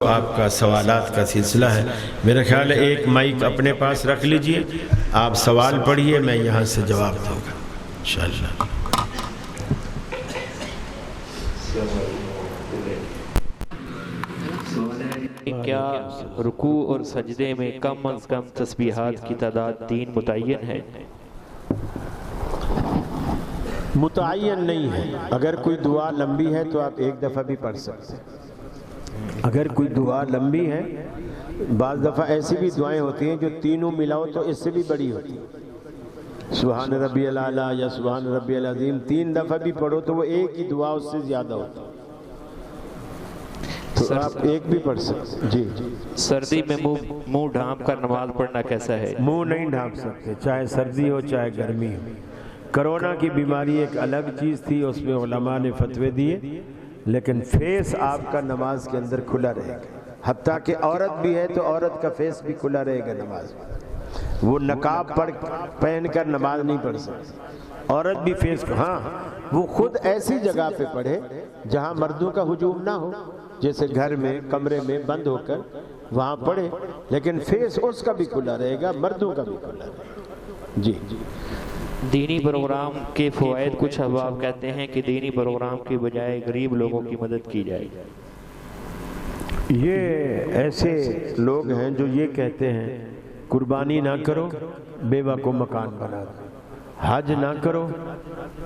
آپ کا سوالات کا سلسلہ ہے۔ میرا خیال ہے ایک مائک اپنے پاس رکھ لیجئے، آپ سوال پڑھیے، میں یہاں سے جواب دوں گا انشاءاللہ۔ کیا رکوع اور سجدے میں کم از کم تسبیحات کی تعداد 3 متعین ہے؟ متعین نہیں ہے۔ اگر کوئی دعا لمبی ہے تو آپ ایک دفعہ بھی پڑھ سکتے ہیں۔ اگر کوئی دعا لمبی ہے، بعض دفعہ ایسی بھی دعائیں ہوتی ہیں جو تینوں ملاؤ تو اس سے بھی بڑی ہوتی ہیں۔ سبحان ربی الاعلیٰ یا سبحان ربی العظیم 3 دفعہ بھی پڑھو تو وہ ایک ہی دعا اس سے زیادہ ہوتی ہے، تو آپ ایک بھی پڑھ سکتے ہیں۔ جی سردی میں منہ ڈھانپ کر نماز پڑھنا کیسا ہے؟ منہ نہیں ڈھانپ سکتے، چاہے سردی ہو چاہے گرمی ہو۔ کرونا کی بیماری ایک الگ چیز تھی، اس میں علماء نے فتوے دیے، لیکن فیس آپ کا نماز کے اندر کھلا رہے گا۔ حتیٰ کہ عورت بھی ہے تو عورت کا فیس بھی کھلا رہے گا نماز میں۔ وہ نقاب پہن کر نماز نہیں پڑھ سکتی، عورت بھی فیس ہاں وہ خود ایسی جگہ پہ پڑھے جہاں مردوں کا ہجوم نہ ہو، جیسے گھر میں کمرے میں بند ہو کر وہاں پڑھے، لیکن فیس اس کا بھی کھلا رہے گا، مردوں کا بھی کھلا رہے گا۔ جی دینی پروگرام کے فوائد کچھ احباب کہتے ہیں کہ دینی پروگرام کی بجائے غریب لوگوں کی مدد کی جائے۔ یہ ایسے لوگ ہیں جو یہ کہتے ہیں قربانی نہ کرو، بیوہ کو مکان بنا دو، حج نہ کرو،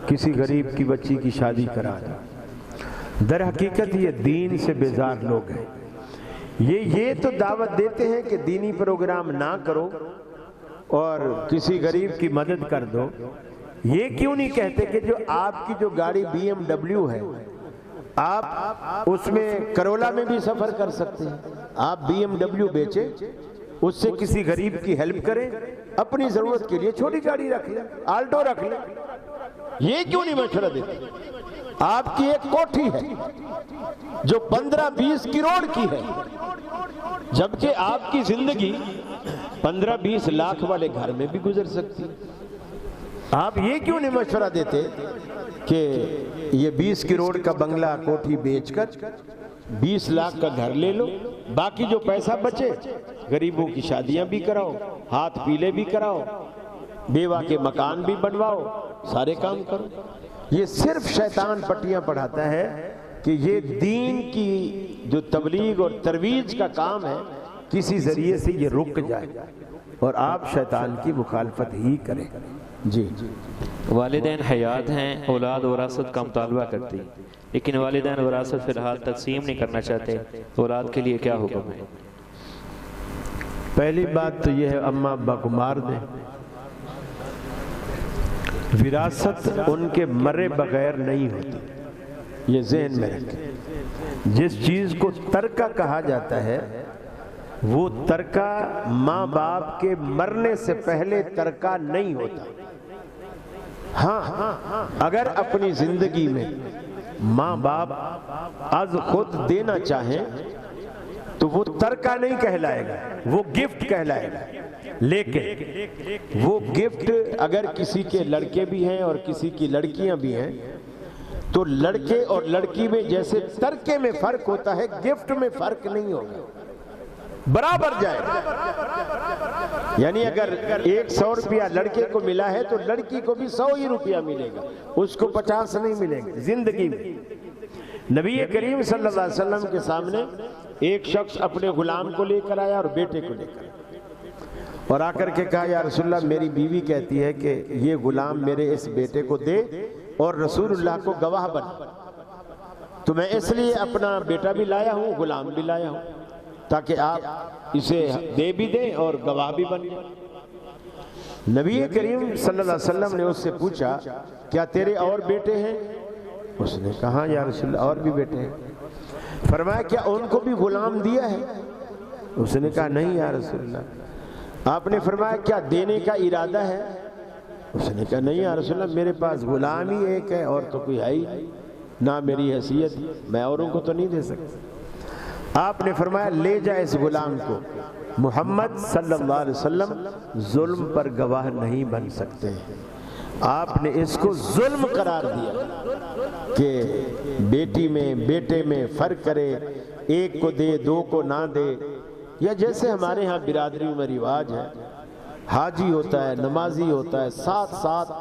کسی غریب کی بچی کی شادی کرا دو۔ در حقیقت یہ دین سے بیزار لوگ ہیں۔ یہ تو دعوت دیتے ہیں کہ دینی پروگرام نہ کرو اور کسی غریب کی مدد کر دو۔ یہ کیوں نہیں کہتے کہ جو آپ کی جو گاڑی BMW ہے، آپ اس میں کرولا میں بھی سفر کر سکتے ہیں، آپ BMW بیچیں، اس سے کسی غریب کی ہیلپ کریں، اپنی ضرورت کے لیے چھوٹی گاڑی رکھ لیں، آلٹو رکھ لیں۔ یہ کیوں نہیں مشورہ دیتے؟ آپ کی ایک کوٹھی ہے جو 15-20 کروڑ کی ہے، جبکہ آپ کی زندگی 15-20 لاکھ والے گھر میں بھی گزر سکتی۔ آپ یہ کیوں نہیں مشورہ دیتے کہ یہ 20 کروڑ کا بنگلہ کوٹھی بیچ کر 20 لاکھ کا گھر لے لو، باقی جو پیسہ بچے غریبوں کی شادیاں بھی کراؤ، ہاتھ پیلے بھی کراؤ، بیوہ کے مکان بھی بنواؤ، سارے کام کرو۔ یہ صرف شیطان پٹیاں پڑھاتا ہے کہ یہ دین کی جو تبلیغ اور ترویج کا کام ہے کسی ذریعے سے یہ رک جائے اور آپ شیطان کی مخالفت ہی کریں۔ جی والدین حیات ہیں، اولاد وراثت کا مطالبہ کرتی، لیکن والدین وراثت فی الحال تقسیم نہیں کرنا چاہتے، اولاد کے لیے کیا حکم ہے؟ پہلی بات تو یہ ہے اماں ابا کو مار دیں۔ وراثت ان کے مرے بغیر نہیں ہوتی، یہ ذہن میں رکھیں۔ جس چیز کو ترکہ کہا جاتا ہے وہ ترکہ ماں باپ کے مرنے سے پہلے ترکہ نہیں ہوتا۔ ہاں اگر اپنی زندگی میں ماں باپ از خود دینا چاہیں تو وہ ترکہ نہیں کہلائے گا، وہ گفٹ کہلائے گا۔ لیکن وہ گفٹ اگر کسی کے لڑکے بھی ہیں اور کسی کی لڑکیاں بھی ہیں تو لڑکے اور لڑکی میں جیسے ترکے میں فرق ہوتا ہے، گفٹ میں فرق نہیں ہوگا، برابر جائے گا۔ یعنی اگر 100 روپیہ لڑکے کو ملا ہے تو لڑکی کو بھی 100 ہی روپیہ ملے گا، اس کو 50 نہیں ملے گا زندگی میں۔ نبی کریم صلی اللہ علیہ وسلم کے سامنے ایک شخص اپنے غلام کو لے کر آیا اور بیٹے کو لے کر، اور آ کر کے کہا یا رسول اللہ میری بیوی کہتی ہے کہ یہ غلام میرے اس بیٹے کو دے اور رسول اللہ کو گواہ بنا، تو میں اس لیے اپنا بیٹا بھی لایا ہوں، غلام بھی لایا ہوں، تاکہ آپ اسے دے بھی دیں اور گواہ بھی بن جائیں۔ نبی کریم صلی اللہ علیہ وسلم نے اس سے پوچھا کیا تیرے اور بیٹے ہیں؟ اس نے کہا یا رسول اللہ اور بھی بیٹے ہیں۔ فرمایا کیا ان کو بھی غلام دیا ہے؟ اس نے کہا نہیں یا رسول اللہ۔ آپ نے فرمایا کیا دینے کا ارادہ ہے؟ اس نے کہا نہیں یا رسول اللہ، میرے پاس غلام ہی ایک ہے اور تو کوئی ہے ہی نہ، میری حیثیت میں اوروں کو تو نہیں دے سکتا۔ آپ نے فرمایا لے جا اس غلام کو، محمد صلی اللہ علیہ وسلم ظلم پر گواہ نہیں بن سکتے ہیں۔ آپ نے اس کو ظلم قرار دیا کہ بیٹی میں بیٹے میں فرق کرے، ایک کو دے دو کو نہ دے، یا جیسے ہمارے ہاں برادریوں میں رواج ہے، حاجی ہوتا ہے، نمازی ہوتا ہے، ساتھ ساتھ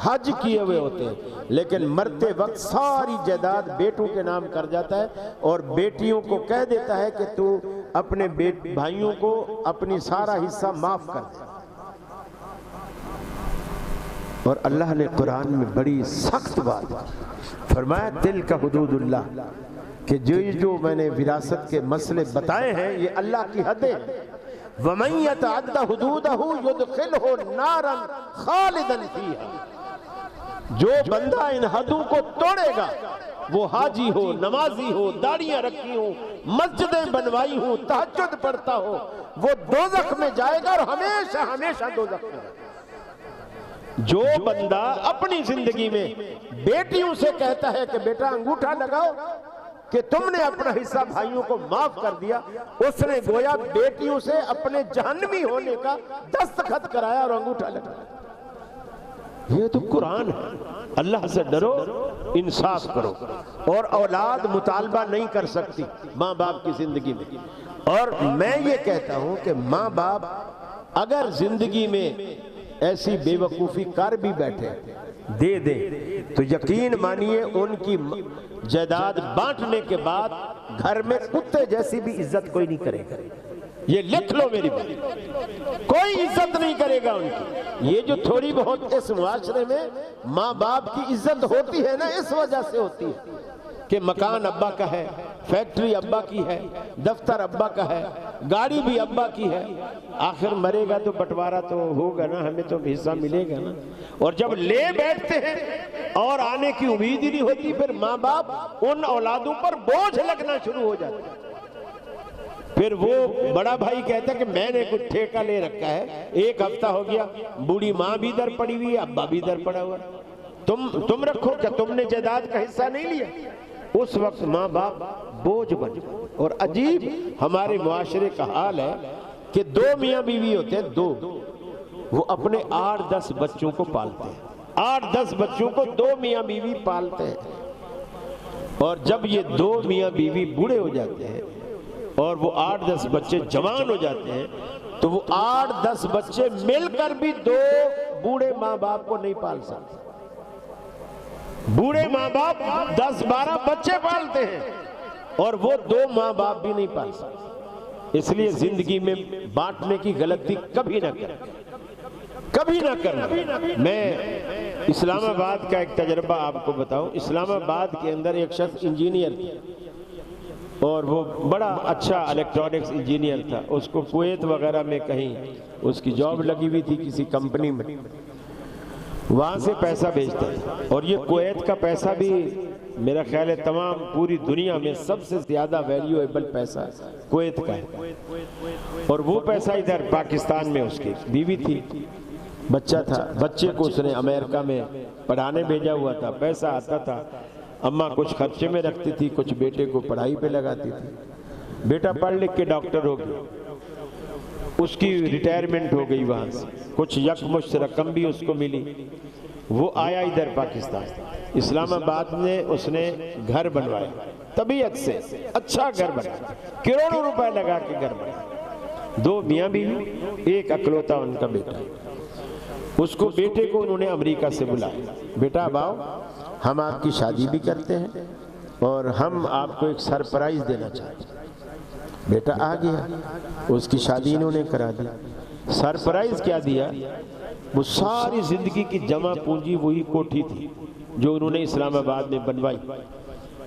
حج کیے ہوئے ہوتے ہیں، لیکن مرتے وقت ساری جائیداد بیٹوں کے نام کر جاتا ہے اور بیٹیوں کو کہہ دیتا ہے کہ تو اپنے بھائیوں کو اپنی سارا حصہ معاف کر دے۔ اور اللہ نے قرآن میں بڑی سخت بات فرمایا، دل کا حدود اللہ، کہ جو میں نے وراثت کے مسئلے بتائے ہیں یہ اللہ کی حدیں ہیں۔ وَمَن يَتَعَدَّ حُدُودَهُ يُدْخِلْهُ نَارًا خَالِدًا فِيهَا، جو بندہ ان حدوں کو توڑے گا، وہ حاجی ہو، نمازی ہو، داڑیاں رکھی ہوں، مسجدیں بنوائی ہوں، تہجد پڑھتا ہو، وہ دوزخ میں جائے گا اور ہمیشہ ہمیشہ دوزخ میں جائے گا۔ جو بندہ اپنی زندگی میں بیٹیوں سے کہتا ہے کہ بیٹا انگوٹھا لگاؤ کہ تم نے اپنا حصہ بھائیوں کو معاف کر دیا، اس نے گویا بیٹیوں سے اپنے جہنمی ہونے کا دستخط کرایا اور انگوٹھا لگایا۔ یہ تو قرآن ہے۔ اللہ سے ڈرو، انصاف کرو، اور اولاد مطالبہ نہیں کر سکتی ماں باپ کی زندگی میں۔ اور میں یہ کہتا ہوں کہ ماں باپ اگر زندگی میں ایسی بے وقوفی کر بھی بیٹھے دے دے تو یقین مانیے ان کی جائیداد بانٹنے کے بعد گھر میں کتے جیسی بھی عزت کوئی نہیں کرے گا۔ یہ لکھ لو میری بات، کوئی عزت نہیں کرے گا ان کی۔ یہ جو تھوڑی بہت اس معاشرے میں ماں باپ کی عزت ہوتی ہے نا، اس وجہ سے ہوتی ہے کہ مکان ابا کا ہے، فیکٹری ابا کی ہے، دفتر ابا کا ہے، گاڑی بھی ابا کی ہے۔ آخر مرے گا تو بٹوارا تو ہوگا نا، ہمیں تو حصہ ملے گا نا۔ اور جب لے بیٹھتے ہیں اور آنے کی امید ہی نہیں ہوتی، پھر ماں باپ ان اولادوں پر بوجھ لگنا شروع ہو جاتا ہے۔ پھر وہ بڑا بھائی کہتا ہے کہ میں نے کچھ ٹھیکہ لے رکھا ہے، ایک ہفتہ ہو گیا، بوڑھی ماں بھی در پڑی ہوئی ہے، ابا بھی در پڑا ہوا، تم رکھو، کیا تم نے جائیداد کا حصہ نہیں لیا؟ اس وقت ماں باپ بوجھ بن جائے۔ اور عجیب ہمارے معاشرے کا حال ہے کہ دو میاں بیوی ہوتے ہیں، دو، وہ اپنے 8-10 بچوں کو پالتے ہیں، 8-10 بچوں کو دو میاں بیوی پالتے ہیں۔ اور جب یہ دو میاں بیوی بوڑھے ہو جاتے ہیں اور وہ 8-10 بچے جوان ہو جاتے ہیں تو وہ 8-10 بچے مل کر بھی دو بوڑھے ماں باپ کو نہیں پال سکتے۔ بوڑھے ماں باپ 10-12 بچے پالتے ہیں اور وہ دو ماں باپ بھی نہیں پال سکتے۔ اس لیے زندگی میں بانٹنے کی غلطی کبھی نہ کریں، کبھی نہ کرنا۔ میں اسلام آباد کا ایک تجربہ آپ کو بتاؤں۔ اسلام آباد کے اندر ایک شخص انجینئر تھا اور وہ بڑا اچھا الیکٹرانکس انجینئر تھا۔ اس کو کویت وغیرہ میں کہیں اس کی جاب لگی ہوئی تھی کسی کمپنی میں، وہاں سے پیسہ بھیجتا تھا۔ اور یہ کویت کا پیسہ بھی میرا خیال ہے تمام پوری دنیا میں سب سے زیادہ ویلیویبل پیسہ کویت کا ہے۔ اور وہ پیسہ ادھر پاکستان میں اس کی بیوی تھی، بچہ تھا، بچے کو اس نے امریکہ میں پڑھانے بھیجا ہوا تھا، پیسہ آتا تھا، اماں کچھ خرچے میں رکھتی تھی، کچھ بیٹے کو پڑھائی پہ لگاتی تھی۔ بیٹا پڑھ لکھ کے ڈاکٹر ہو گیا، اس کی ریٹائرمنٹ ہو گئی، وہاں سے کچھ یکمشت رقم بھی اس کو ملی۔ وہ آیا ادھر پاکستان، اسلام آباد میں اس نے گھر بنوایا، طبیعت سے اچھا گھر بنایا، کروڑوں روپے لگا کے گھر بنایا، دو میاں بیوی، ایک اکلوتا ان کا بیٹا۔ اس کو بیٹے کو انہوں نے امریکہ سے بلایا، بیٹا اب آؤ، ہم آپ کی شادی بھی کرتے ہیں اور ہم آپ کو ایک سرپرائز دینا چاہتے ہیں۔ بیٹا آ گیا، اس کی شادی انہوں نے کرا دی۔ سرپرائز کیا دیا؟ وہ ساری زندگی کی جمع پونجی وہی کوٹھی تھی جو انہوں نے اسلام آباد میں بنوائی،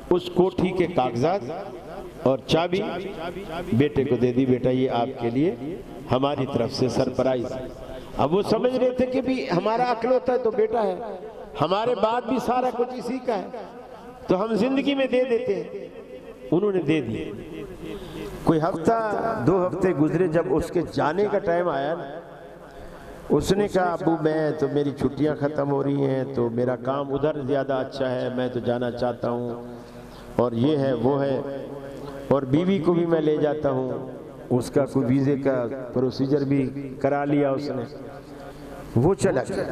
اس کوٹھی کے کاغذات اور چابی بیٹے کو دے دی، بیٹا یہ آپ کے لیے ہماری طرف سے سرپرائز۔ اب وہ سمجھ رہے تھے کہ بھی ہمارا عقل ہوتا ہے تو بیٹا ہے، ہمارے بعد بھی سارا کچھ اسی کا ہے تو ہم زندگی میں دے دیتے ہیں۔ انہوں نے دے دی۔ کوئی ہفتہ 2 ہفتے گزرے، جب اس کے جانے کا ٹائم آیا اس نے کہا ابو میں تو میری چھٹیاں ختم ہو رہی ہیں تو میرا کام ادھر زیادہ اچھا ہے، میں تو جانا چاہتا ہوں، اور یہ ہے وہ ہے، اور بیوی کو بھی میں لے جاتا ہوں، اس کا کوئی ویزے کا پروسیجر بھی کرا لیا اس نے۔ وہ چلا گیا۔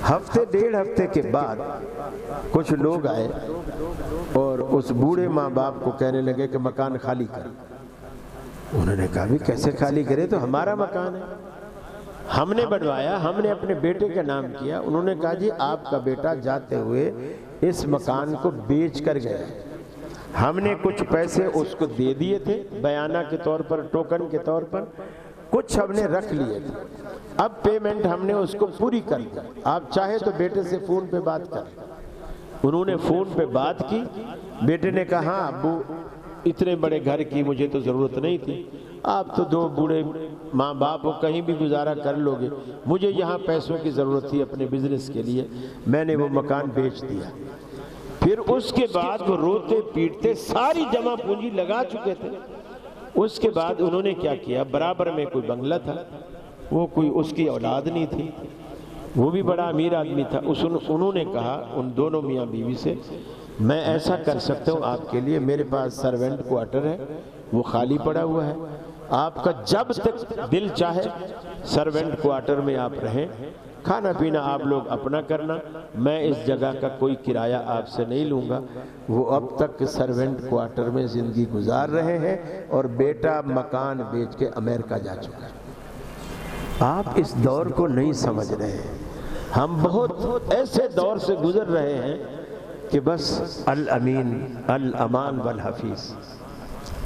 ہفتے ڈیڑھ ہفتے کے بعد کچھ لوگ آئے اور اس بوڑھے ماں باپ کو کہنے لگے کہ مکان خالی کر۔ انہوں نے کہا بھی کیسے خالی کرے، تو ہمارا مکان ہے، ہم نے بنوایا، ہم نے اپنے بیٹے کا نام کیا۔ انہوں نے کہا جی آپ کا بیٹا جاتے ہوئے اس مکان کو بیچ کر گیا، ہم نے کچھ پیسے اس کو دے دیے تھے بیانہ کے طور پر، ٹوکن کے طور پر، کچھ ہم نے رکھ لیے تھے، اب پیمنٹ ہم نے اس کو پوری کر دی، آپ چاہے تو بیٹے سے فون پہ بات کریں۔ انہوں نے فون پہ بات کی، بیٹے نے کہا ہاں ابو اتنے بڑے گھر کی مجھے تو ضرورت نہیں تھی، آپ تو دو بوڑھے ماں باپ ہو، کہیں بھی گزارا کر لو گے، مجھے یہاں پیسوں کی ضرورت تھی اپنے بزنس کے لیے، میں نے وہ مکان بیچ دیا۔ پھر اس کے بعد وہ روتے پیٹتے ساری جمع پونجی لگا چکے تھے۔ اس کے بعد انہوں نے کیا کیا، برابر میں کوئی بنگلہ تھا، وہ کوئی اس کی اولاد نہیں تھی، وہ بھی بڑا امیر آدمی تھا، انہوں نے کہا ان دونوں میاں بیوی سے میں ایسا کر سکتا ہوں آپ کے لیے، میرے پاس سرونٹ کوارٹر ہے وہ خالی پڑا ہوا ہے، آپ کا جب تک دل چاہے سرونٹ کوارٹر میں آپ رہیں، کھانا پینا آپ لوگ اپنا کرنا، میں اس جگہ کا کوئی کرایہ آپ سے نہیں لوں گا۔ وہ اب تک سرونٹ کوارٹر میں زندگی گزار رہے ہیں اور بیٹا مکان بیچ کے امریکہ جا چکا ہے۔ آپ اس دور کو نہیں سمجھ رہے ہیں، ہم بہت ایسے دور سے گزر رہے ہیں کہ بس الامین الامان والحفیظ۔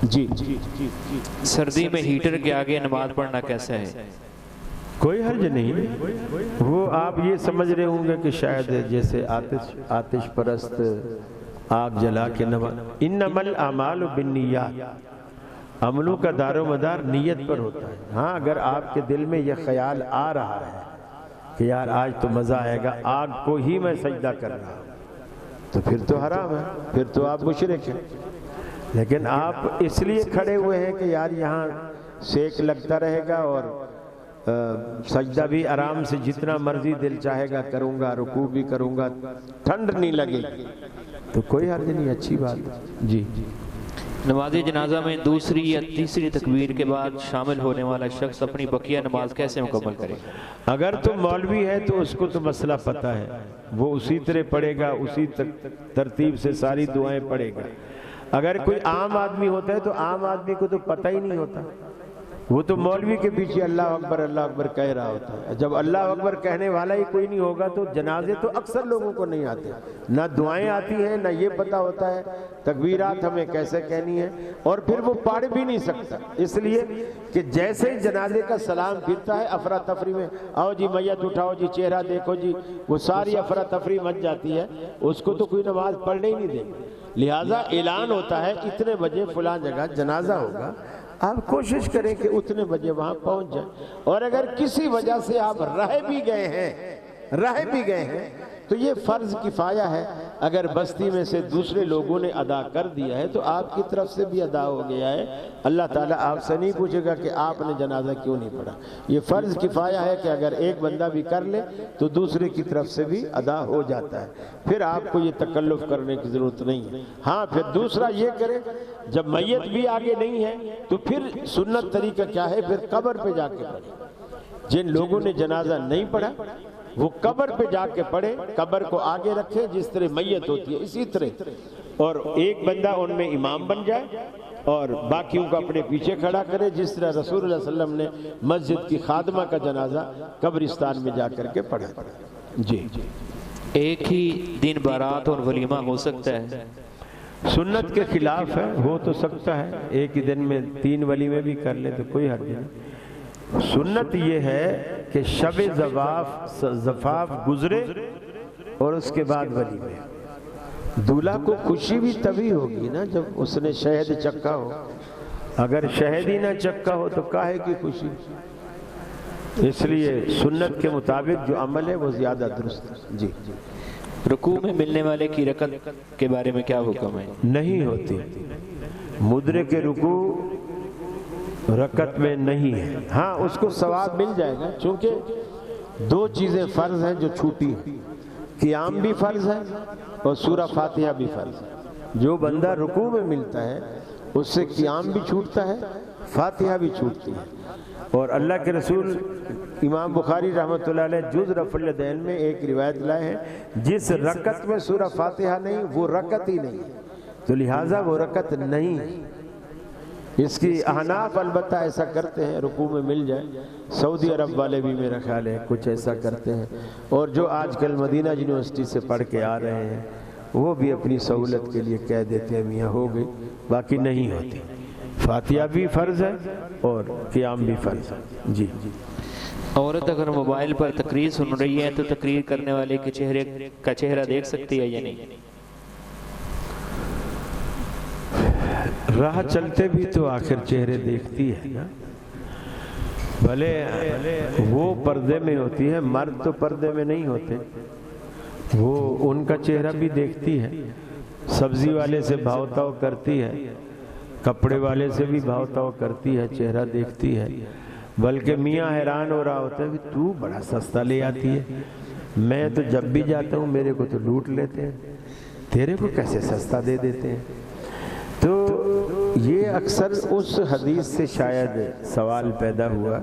جی سردی میں ہیٹر کے آگے نماز پڑھنا کیسا ہے؟ کوئی حرج نہیں، وہ آپ یہ سمجھ رہے ہوں گے کہ شاید جیسے آتش پرست آگ جلا کے نماز، انما الاعمال بالنیات، عملوں کا دار و مدار نیت پر ہوتا ہے۔ ہاں اگر آپ کے دل میں یہ خیال آ رہا ہے کہ یار آج تو مزہ آئے گا، آگ کو ہی میں سجدہ کر رہا ہوں، تو پھر تو حرام ہے، پھر تو آپ مشرک ہیں۔ لیکن آپ اس لیے کھڑے ہوئے ہیں کہ یار یہاں سیک لگتا رہے گا اور سجدہ بھی آرام سے جتنا مرضی دل چاہے گا کروں گا، رکوع بھی کروں گا، ٹھنڈ نہیں لگے تو کوئی حرج نہیں، اچھی بات۔ جی نماز جنازہ میں دوسری یا تیسری تکبیر کے بعد شامل ہونے والا شخص اپنی بقیہ نماز کیسے مکمل کرے؟ اگر تو مولوی ہے تو اس کو تو مسئلہ پتہ ہے، وہ اسی طرح پڑھے گا، اسی ترتیب سے ساری دعائیں پڑھے گا۔ اگر کوئی عام آدمی ہوتا ہے تو عام آدمی کو تو پتہ ہی نہیں ہوتا، وہ تو مولوی کے پیچھے اللہ اکبر کہہ رہا ہوتا ہے۔ جب اللہ اکبر کہنے والا ہی کوئی نہیں ہوگا تو جنازے تو اکثر لوگوں کو نہیں آتے، نہ دعائیں آتی ہیں، نہ یہ پتہ ہوتا ہے تکبیرات ہمیں کیسے کہنی ہے، اور پھر وہ پڑھ بھی نہیں سکتا، اس لیے کہ جیسے ہی جنازے کا سلام پھرتا ہے افراتفری میں آؤ جی میت اٹھاؤ جی چہرہ دیکھو جی، وہ ساری افراتفری مچ جاتی ہے، اس کو تو کوئی نماز پڑھنے ہی نہیں دے۔ لہٰذا اعلان ہوتا ہے اتنے بجے فلاں جگہ جنازہ ہوگا، آپ کوشش کریں کہ اتنے بجے وہاں پہنچ جائیں، اور اگر کسی وجہ سے آپ رہ بھی گئے ہیں تو یہ فرض کفایہ ہے، اگر بستی میں سے دوسرے لوگوں نے ادا کر دیا ہے تو آپ کی طرف سے بھی ادا ہو گیا ہے، اللہ تعالیٰ آپ سے نہیں پوچھے گا کہ آپ نے جنازہ کیوں نہیں پڑھا۔ یہ فرض کفایہ ہے کہ اگر ایک بندہ بھی کر لے تو دوسرے کی طرف سے بھی ادا ہو جاتا ہے، پھر آپ کو یہ تکلف کرنے کی ضرورت نہیں ہے۔ ہاں پھر دوسرا یہ کرے، جب میت بھی آگے نہیں ہے تو پھر سنت طریقہ کیا ہے، پھر قبر پہ جا کے پڑھے۔ جن لوگوں نے جنازہ نہیں پڑھا وہ قبر پہ جا کے پڑھے، قبر کو آگے رکھے، جس طرح میت ہوتی ہے اسی طرح، اور ایک بندہ ان میں امام بن جائے اور باقیوں کو اپنے پیچھے کھڑا کرے، جس طرح رسول اللہ صلی اللہ علیہ وسلم نے مسجد کی خادمہ کا جنازہ قبرستان میں جا کر کے پڑھا۔ جی ایک ہی دن بارات اور ولیمہ ہو سکتا ہے؟ سنت کے خلاف ہے، ہو تو سکتا ہے، ایک ہی دن میں 3 ولیمے بھی کر لے تو کوئی حرج نہیں۔ سنت یہ ہے کہ شب زفاف گزرے اور اس کے بعد ولیمے۔ دولہا کو خوشی بھی تبھی ہوگی نا جب اس نے شہد چکھا ہو، اگر شہد ہی نہ چکھا ہو تو کاہے کی خوشی؟ اس لیے سنت کے مطابق جو عمل ہے وہ زیادہ درست ہے۔ جی رکوع میں ملنے والے کی رکعت کے بارے میں کیا حکم ہے؟ نہیں ہوتی، مدرک رکوع رکعت میں نہیں ہے، ہاں اس کو ثواب مل جائے گا، چونکہ 2 چیزیں فرض ہیں جو چھوٹی ہیں، قیام بھی فرض ہے اور سورہ فاتحہ بھی فرض ہے۔ جو بندہ رکوع میں ملتا ہے اس سے قیام بھی چھوٹتا ہے، فاتحہ بھی چھوٹتی ہے۔ اور اللہ کے رسول امام بخاری رحمۃ اللہ علیہ جز رفع الیدین میں ایک روایت لائے ہیں، جس رکعت میں سورہ فاتحہ نہیں وہ رکعت ہی نہیں، تو لہٰذا وہ رکعت نہیں ہے۔ اس کی احناف البتہ ایسا کرتے ہیں، رکوع میں مل جائے، سعودی عرب والے بھی میرا خیال ہے کچھ ایسا کرتے ہیں، اور جو آج کل مدینہ یونیورسٹی سے پڑھ کے آ رہے ہیں وہ بھی اپنی سہولت کے لیے کہہ دیتے ہیں میاں ہو گئی، باقی نہیں ہوتی۔ فاتحہ بھی فرض ہے اور قیام بھی فرض ہے۔ جی عورت اگر موبائل پر تقریر سن رہی ہے تو تقریر کرنے والے کے چہرے کا چہرہ دیکھ سکتی ہے یا نہیں؟ راہ چلتے بھی تو آخر چہرے دیکھتی ہے نا، بھلے وہ پردے میں ہوتی ہے، مرد تو پردے میں نہیں ہوتے، وہ ان کا چہرہ بھی دیکھتی ہے، سبزی والے سے بھاؤ تاؤ کرتی ہے، کپڑے والے سے بھی بھاؤ تاؤ کرتی ہے، چہرہ دیکھتی ہے، بلکہ میاں حیران ہو رہا ہوتا ہے تو بڑا سستا لے آتی ہے، میں تو جب بھی جاتا ہوں میرے کو تو لوٹ لیتے ہیں، تیرے کو کیسے سستا دے دیتے ہیں۔ تو یہ اکثر اس حدیث سے شاید سوال پیدا ہوا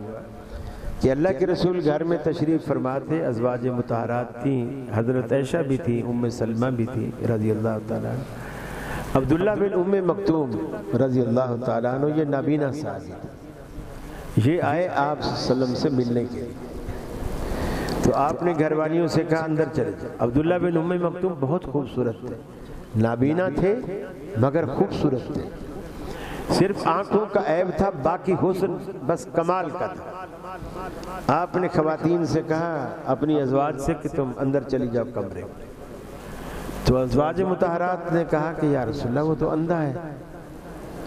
کہ اللہ کے رسول گھر میں تشریف فرما تھے، ازواج مطہرات تھیں، حضرت عائشہ بھی تھیں، ام سلمہ بھی تھی رضی اللہ تعالیٰ عنہ، عبداللہ بن ام مکتوم رضی اللہ تعالیٰ عنہ یہ نابینا صحابی تھے، یہ آئے آپ صلی اللہ علیہ وسلم سے ملنے کے لیے، تو آپ نے گھر والیوں سے کہا اندر چلے جائیں۔ عبداللہ بن ام مکتوم بہت خوبصورت تھے، نابینا تھے مگر خوبصورت تھے، صرف آنکھوں کا عیب تھا، باقی حسن بس کمال کا تھا۔ آپ نے خواتین سے کہا اپنی ازواج سے کہ تم اندر چلی جاؤ کمرے میں، تو ازواج مطہرات نے کہا کہ یا رسول اللہ وہ تو اندھا ہے،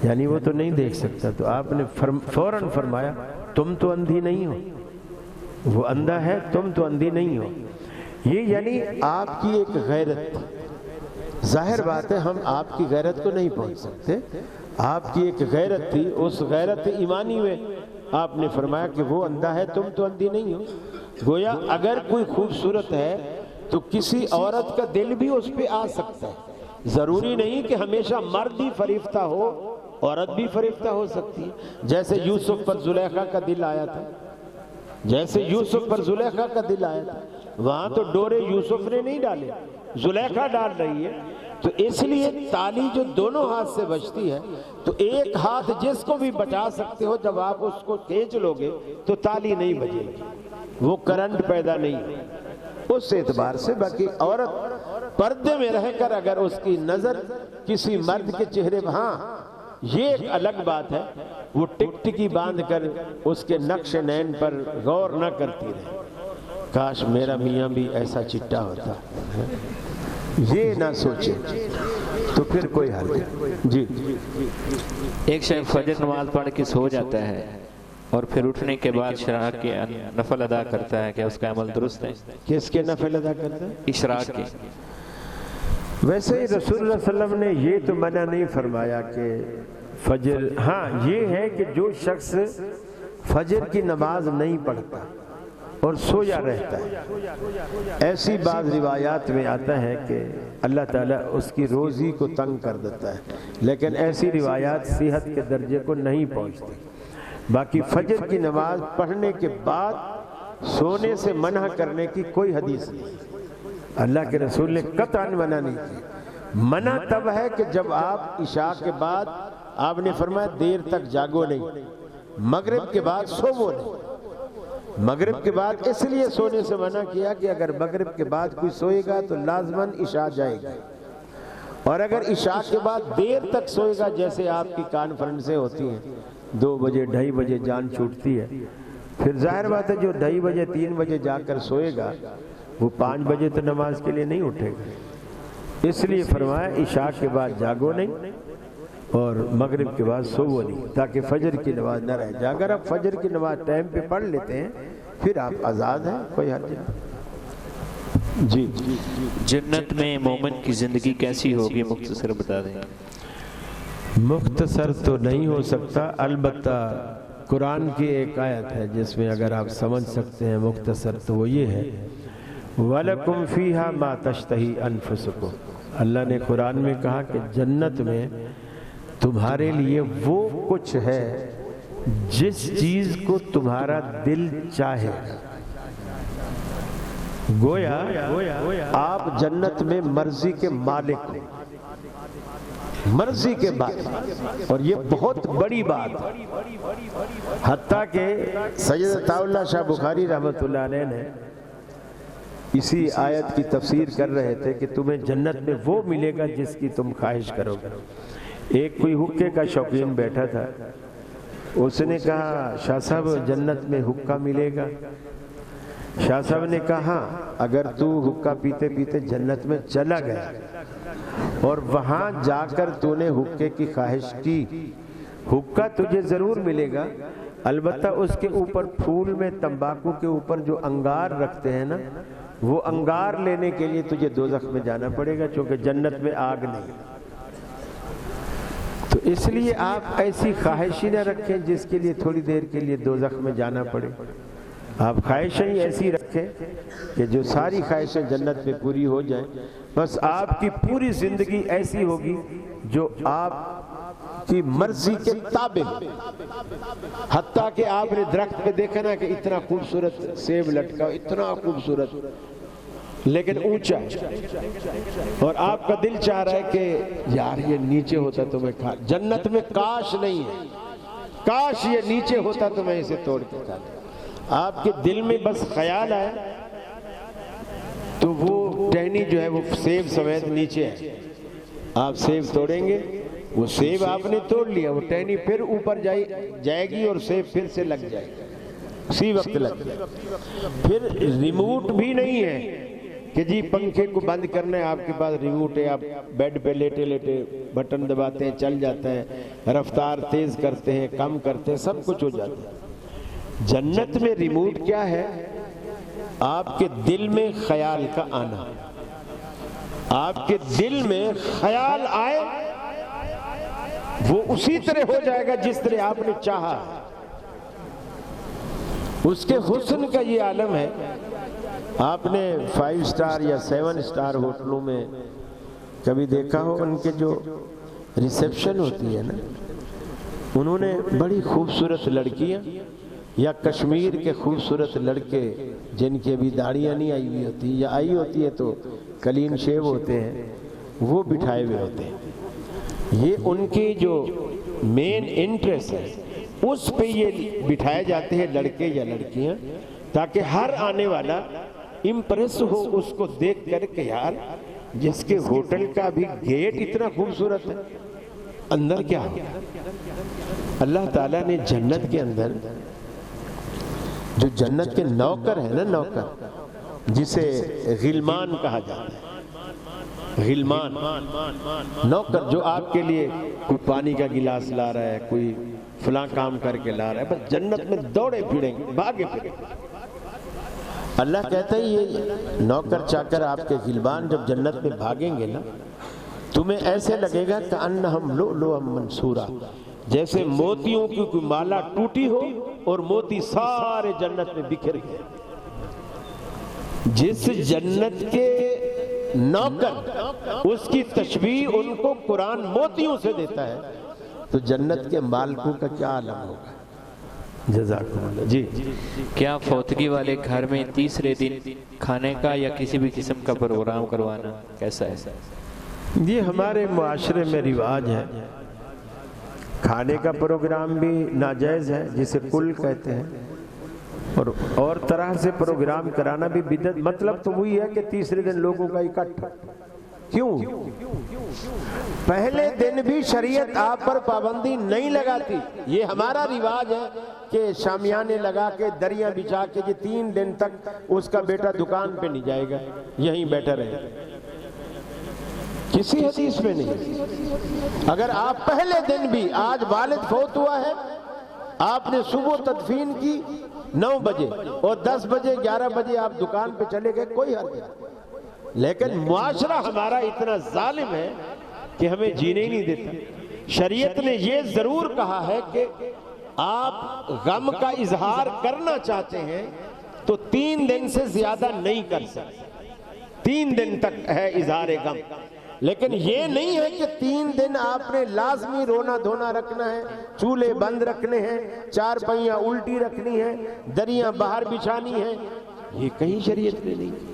یعنی وہ تو نہیں دیکھ سکتا، تو آپ نے فوراً فرمایا تم تو اندھی نہیں ہو، وہ اندھا ہے تم تو اندھی نہیں ہو۔ یہ یعنی آپ کی ایک غیرت، ظاہر بات ہے ہم آپ کی غیرت کو نہیں پہنچ سکتے، آپ کی ایک غیرت تھی، اس غیرت ایمانی میں آپ نے فرمایا کہ وہ اندھا ہے تم تو اندھی نہیں ہو۔ گویا اگر کوئی خوبصورت ہے تو کسی عورت کا دل بھی اس پہ آ سکتا ہے، ضروری نہیں کہ ہمیشہ مرد ہی فریفتہ ہو، عورت بھی فریفتہ ہو سکتی ہے، جیسے یوسف پر زلیخا کا دل آیا تھا، جیسے یوسف پر زلیخا کا دل آیا تھا، وہاں تو ڈورے یوسف نے نہیں ڈالے، زلیخا ڈال رہی ہے، تو اس لیے تالی جو دونوں ہاتھ سے بجتی ہے تو ایک ہاتھ جس کو بھی بچا سکتے ہو، جب آپ اس کو کھینچ لو گے تو تالی نہیں بجے گی، وہ کرنٹ پیدا نہیں ہے، اس اعتبار سے۔ باقی عورت پردے میں رہ کر اگر اس کی نظر کسی مرد کے چہرے پر، ہاں یہ ایک الگ بات ہے، وہ ٹک ٹکی باندھ کر اس کے نقش نین پر غور نہ کرتی رہے، کاش میرا میاں بھی ایسا چٹا ہوتا، یہ نہ سوچے تو پھر کوئی حل نہیں۔ جی ایک شخص فجر نماز پڑھ کے سو جاتا ہے اور پھر اٹھنے کے بعد اشراق کے نفل ادا کرتا ہے، کیا اس کا عمل درست ہے؟ کس کے نفل ادا کرتا ہے؟ اشراق کے۔ ویسے ہی رسول اللہ صلی اللہ علیہ وسلم نے یہ تو منع نہیں فرمایا کہ فجر، ہاں یہ ہے کہ جو شخص فجر کی نماز نہیں پڑھتا اور سویا رہتا ہے، ایسی بعض روایات میں آتا ہے کہ اللہ تعالیٰ اس کی روزی کو تنگ کر دیتا ہے، لیکن ایسی روایات صحت کے درجے کو نہیں پہنچتی۔ باقی فجر کی نماز پڑھنے کے بعد سونے سے منع کرنے کی کوئی حدیث نہیں، اللہ کے رسول نے قطعاً منع نہیں کی۔ منع تب ہے کہ جب آپ عشاء کے بعد، آپ نے فرمایا دیر تک جاگو نہیں، مغرب کے بعد سوو نہیں۔ مغرب کے بعد اس لیے سونے سے منع کیا کہ اگر مغرب کے بعد کوئی سوئے گا تو لازماً عشاء جائے گا، اور اگر عشاء کے بعد دیر تک سوئے گا، جیسے آپ کی کانفرنسیں ہوتی ہیں 2 بجے 2:30 بجے جان چھوٹتی ہے، پھر ظاہر بات ہے جو 2:30 بجے 3 بجے جا کر سوئے گا وہ 5 بجے تو نماز کے لیے نہیں اٹھے گا، اس لیے فرمایا عشاء کے بعد جاگو نہیں اور مغرب کے بعد سوو نہیں، تاکہ فجر کی نماز نہ رہ جائے۔ اگر آپ فجر کی نماز ٹائم پہ پڑھ لیتے ہیں پھر آپ آزاد ہیں، کوئی حرج نہیں۔ جی جنت میں مومن کی زندگی کیسی ہوگی، مختصر بتا دیں۔ مختصر تو نہیں ہو سکتا، البتہ قرآن کی ایک آیت ہے جس میں اگر آپ سمجھ سکتے ہیں مختصر تو وہ یہ ہے وَلَكُمْ فِيهَا مَا تَشْتَهِي أَنفُسُكُمْ۔ اللہ نے قرآن میں کہا کہ جنت میں تمہارے لیے وہ کچھ ہے جس چیز کو تمہارا دل چاہے. گویا آپ جنت میں مرضی کے مالک ہو، مرضی کے مالک. اور یہ بہت بڑی بات ہے. حتیٰ کہ سید عطا اللہ شاہ بخاری رحمۃ اللہ علیہ نے اسی آیت کی تفسیر کر رہے تھے کہ تمہیں جنت میں وہ ملے گا جس کی تم خواہش کرو گے. ایک کوئی حقے کا شوقین بیٹھا تھا، اس نے کہا شاہ صاحب جنت میں حقہ ملے گا؟ شاہ صاحب نے کہا ہاں، اگر تو حقہ پیتے پیتے جنت میں چلا گیا اور وہاں جا کر تو نے حقے کی خواہش کی، حقہ تجھے ضرور ملے گا، البتہ اس کے اوپر پھول میں تمباکو کے اوپر جو انگار رکھتے ہیں نا، وہ انگار لینے کے لیے تجھے دوزخ میں جانا پڑے گا، چونکہ جنت میں آگ نہیں. تو اس لیے آپ ایسی خواہش ہی نہ رکھیں جس کے لیے تھوڑی دیر کے لیے دوزخ میں جانا پڑے. آپ خواہشیں ایسی رکھیں کہ جو ساری خواہشیں جنت میں پوری ہو جائیں. بس آپ کی پوری زندگی ایسی ہوگی جو آپ کی مرضی کے تابع ہو. حتیٰ کہ آپ نے درخت پہ دیکھا نا کہ اتنا خوبصورت سیب لٹکا، اتنا خوبصورت لیکن اونچا، اور آپ کا دل چاہ رہا ہے کہ یار یہ نیچے ہوتا تو میں کھا. جنت میں کاش نہیں ہے، کاش یہ نیچے ہوتا تو میں اسے توڑ کے کھا. آپ کے دل میں بس خیال آیا تو وہ ٹہنی جو ہے وہ سیب سمیت نیچے ہے. آپ سیب توڑیں گے، وہ سیب آپ نے توڑ لیا، وہ ٹہنی پھر اوپر جائے گی اور سیب پھر سے لگ جائے گا، اسی وقت لگ جائے گا. پھر ریموٹ بھی نہیں ہے کہ جی پنکھے کو بند کرنا ہے، آپ کے پاس ریموٹ ہے، آپ بیڈ پہ لیٹے لیٹے بٹن دباتے ہیں چل جاتا ہے، رفتار تیز کرتے ہیں کم کرتے ہیں، سب کچھ ہو جاتا ہے. جنت میں ریموٹ کیا ہے؟ آپ کے دل میں خیال کا آنا. آپ کے دل میں خیال آئے وہ اسی طرح ہو جائے گا جس طرح آپ نے چاہا. اس کے حسن کا یہ عالم ہے. آپ نے 5 سٹار یا 7 سٹار ہوٹلوں میں کبھی دیکھا ہو، ان کے جو ریسیپشن ہوتی ہے نا، انہوں نے بڑی خوبصورت لڑکیاں یا کشمیر کے خوبصورت لڑکے جن کی ابھی داڑیاں نہیں آئی ہوئی ہوتی یا آئی ہوتی ہے تو کلین شیو ہوتے ہیں، وہ بٹھائے ہوئے ہوتے ہیں. یہ ان کی جو مین انٹرسٹ ہے اس پہ یہ بٹھائے جاتے ہیں لڑکے یا لڑکیاں، تاکہ ہر آنے والا امپریس ہو اس کو دیکھ کر کہ یار جس کے ہوٹل کا بھی گیٹ اتنا خوبصورت ہے، اندر کیا ہو. اللہ تعالیٰ نے جنت کے اندر جو جنت کے نوکر ہے نا، نوکر جسے غلمان کہا جاتا ہے، غلمان نوکر جو آپ کے لیے کوئی پانی کا گلاس لا رہا ہے، کوئی فلاں کام کر کے لا رہا ہے، بس جنت میں دوڑے پھریں گے، بھاگے پھریں گے. اللہ کہتا ہے یہ نوکر چاکر آپ کے غلمان جب جنت میں بھاگیں گے نا، تمہیں ایسے لگے گا کہ انہم لؤلؤ منثورا، جیسے موتیوں کی کوئی مالا ٹوٹی ہو اور موتی سارے جنت میں بکھر گئے. جس جنت کے نوکر اس کی تشبیہ ان کو قرآن موتیوں سے دیتا ہے تو جنت کے مالکوں کا کیا عالم ہوگا. جزاکم اللہ. جی کیا فوتگی والے گھر میں تیسرے دن کھانے کا یا کسی بھی قسم کا پروگرام کروانا کیسا ہے؟ یہ ہمارے معاشرے میں رواج ہے. کھانے کا پروگرام بھی ناجائز ہے جسے کل کہتے ہیں، اور طرح سے پروگرام کرانا بھی بدعت. مطلب تو وہی ہے کہ تیسرے دن لوگوں کا اکٹھا. کیوں؟ پہلے دن بھی شریعت آپ پر پابندی نہیں لگاتی. یہ ہمارا رواج ہے کہ شامیانے لگا کے دریاں بچھا کے 3 دن تک اس کا بیٹا دکان پہ نہیں جائے گا، یہیں بیٹھا رہے گا. کسی حدیث میں نہیں. اگر آپ پہلے دن بھی، آج والد فوت ہوا ہے، آپ نے صبح تدفین کی 9 بجے اور 10 بجے 11 بجے آپ دکان پہ چلے گئے، کوئی حرج نہیں. لیکن معاشرہ ہمارا اتنا ظالم ہے کہ ہمیں جینے ہی نہیں دیتا. شریعت نے یہ ضرور کہا ہے کہ آپ غم کا اظہار کرنا چاہتے ہیں تو 3 دن سے زیادہ نہیں کر سکتے. 3 دن تک ہے اظہار غم. لیکن یہ نہیں ہے کہ 3 دن آپ نے لازمی رونا دھونا رکھنا ہے، چولہے بند رکھنے ہیں، 4 پہیاں الٹی رکھنی ہے، دریاں باہر بچھانی ہیں، یہ کہیں شریعت میں نہیں،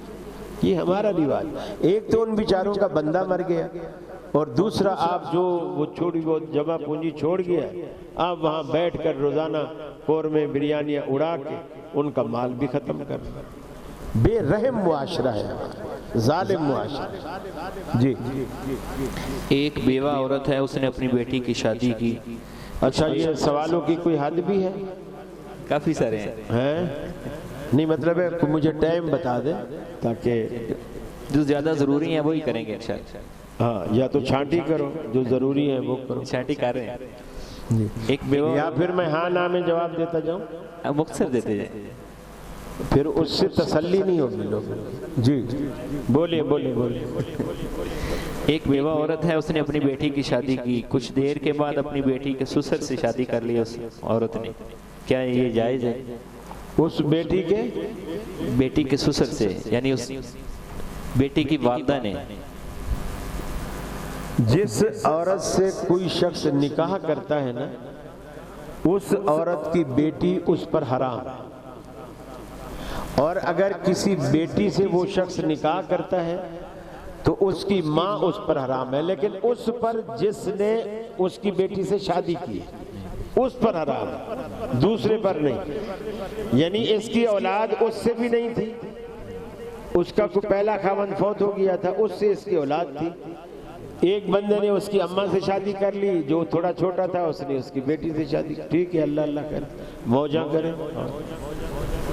یہ ہمارا رواج۔ ایک تو ان بیچاروں کا بندہ مر گیا، اور دوسرا آپ جو وہ چھوڑی بہت جمع پونجی چھوڑ گیا، آپ وہاں بیٹھ کر روزانہ قورمے بریانیاں اڑا کے ان کا مال بھی ختم کر، بے رحم معاشرہ ہے، ظالم معاشرہ۔ جی ایک بیوہ عورت ہے، اس نے اپنی بیٹی کی شادی کی۔ اچھا، یہ سوالوں کی کوئی حد بھی ہے؟ کافی سارے ہیں۔ نہیں مطلب ہے کہ مجھے ٹائم بتا دیں تاکہ جو زیادہ ضروری ہیں وہی کریں گے انشاءاللہ۔ ہاں، یا تو چھانٹی کرو، جو ضروری ہے وہ کرو۔ چھانٹی کر رہے ہیں۔ ایک بیوہ، یا پھر میں ہاں نا میں جواب دیتا جاؤں؟ مختصر دیتے جائیں، پھر اس سے تسلی نہیں ہوگی لوگوں۔ جی بولے بولے بولے۔ ایک بیوہ عورت ہے، اس نے اپنی بیٹی کی شادی کی، کچھ دیر کے بعد اپنی بیٹی کے سسر سے شادی کر لی اس عورت نے، کیا یہ جائز ہے؟ اس بیٹی کے بیٹی کے سسر سے، یعنی اس بیٹی کی والدہ نے۔ جس عورت سے کوئی شخص نکاح کرتا ہے نا، اس عورت کی بیٹی اس پر حرام، اور اگر کسی بیٹی سے وہ شخص نکاح کرتا ہے تو اس کی ماں اس پر حرام ہے، لیکن اس پر جس نے اس کی بیٹی سے شادی کی اس پر حرام ہے، دوسرے پر نہیں۔ یعنی اس کی اولاد اس سے بھی نہیں تھی، اس کا کوئی پہلا خاوند فوت ہو گیا تھا، اس سے اس کی اولاد تھی۔ ایک بندے نے اس کی اماں سے شادی کر لی، جو تھوڑا چھوٹا تھا اس نے اس کی بیٹی سے شادی کی۔ ٹھیک ہے، اللہ اللہ کرے، موجاں کرے۔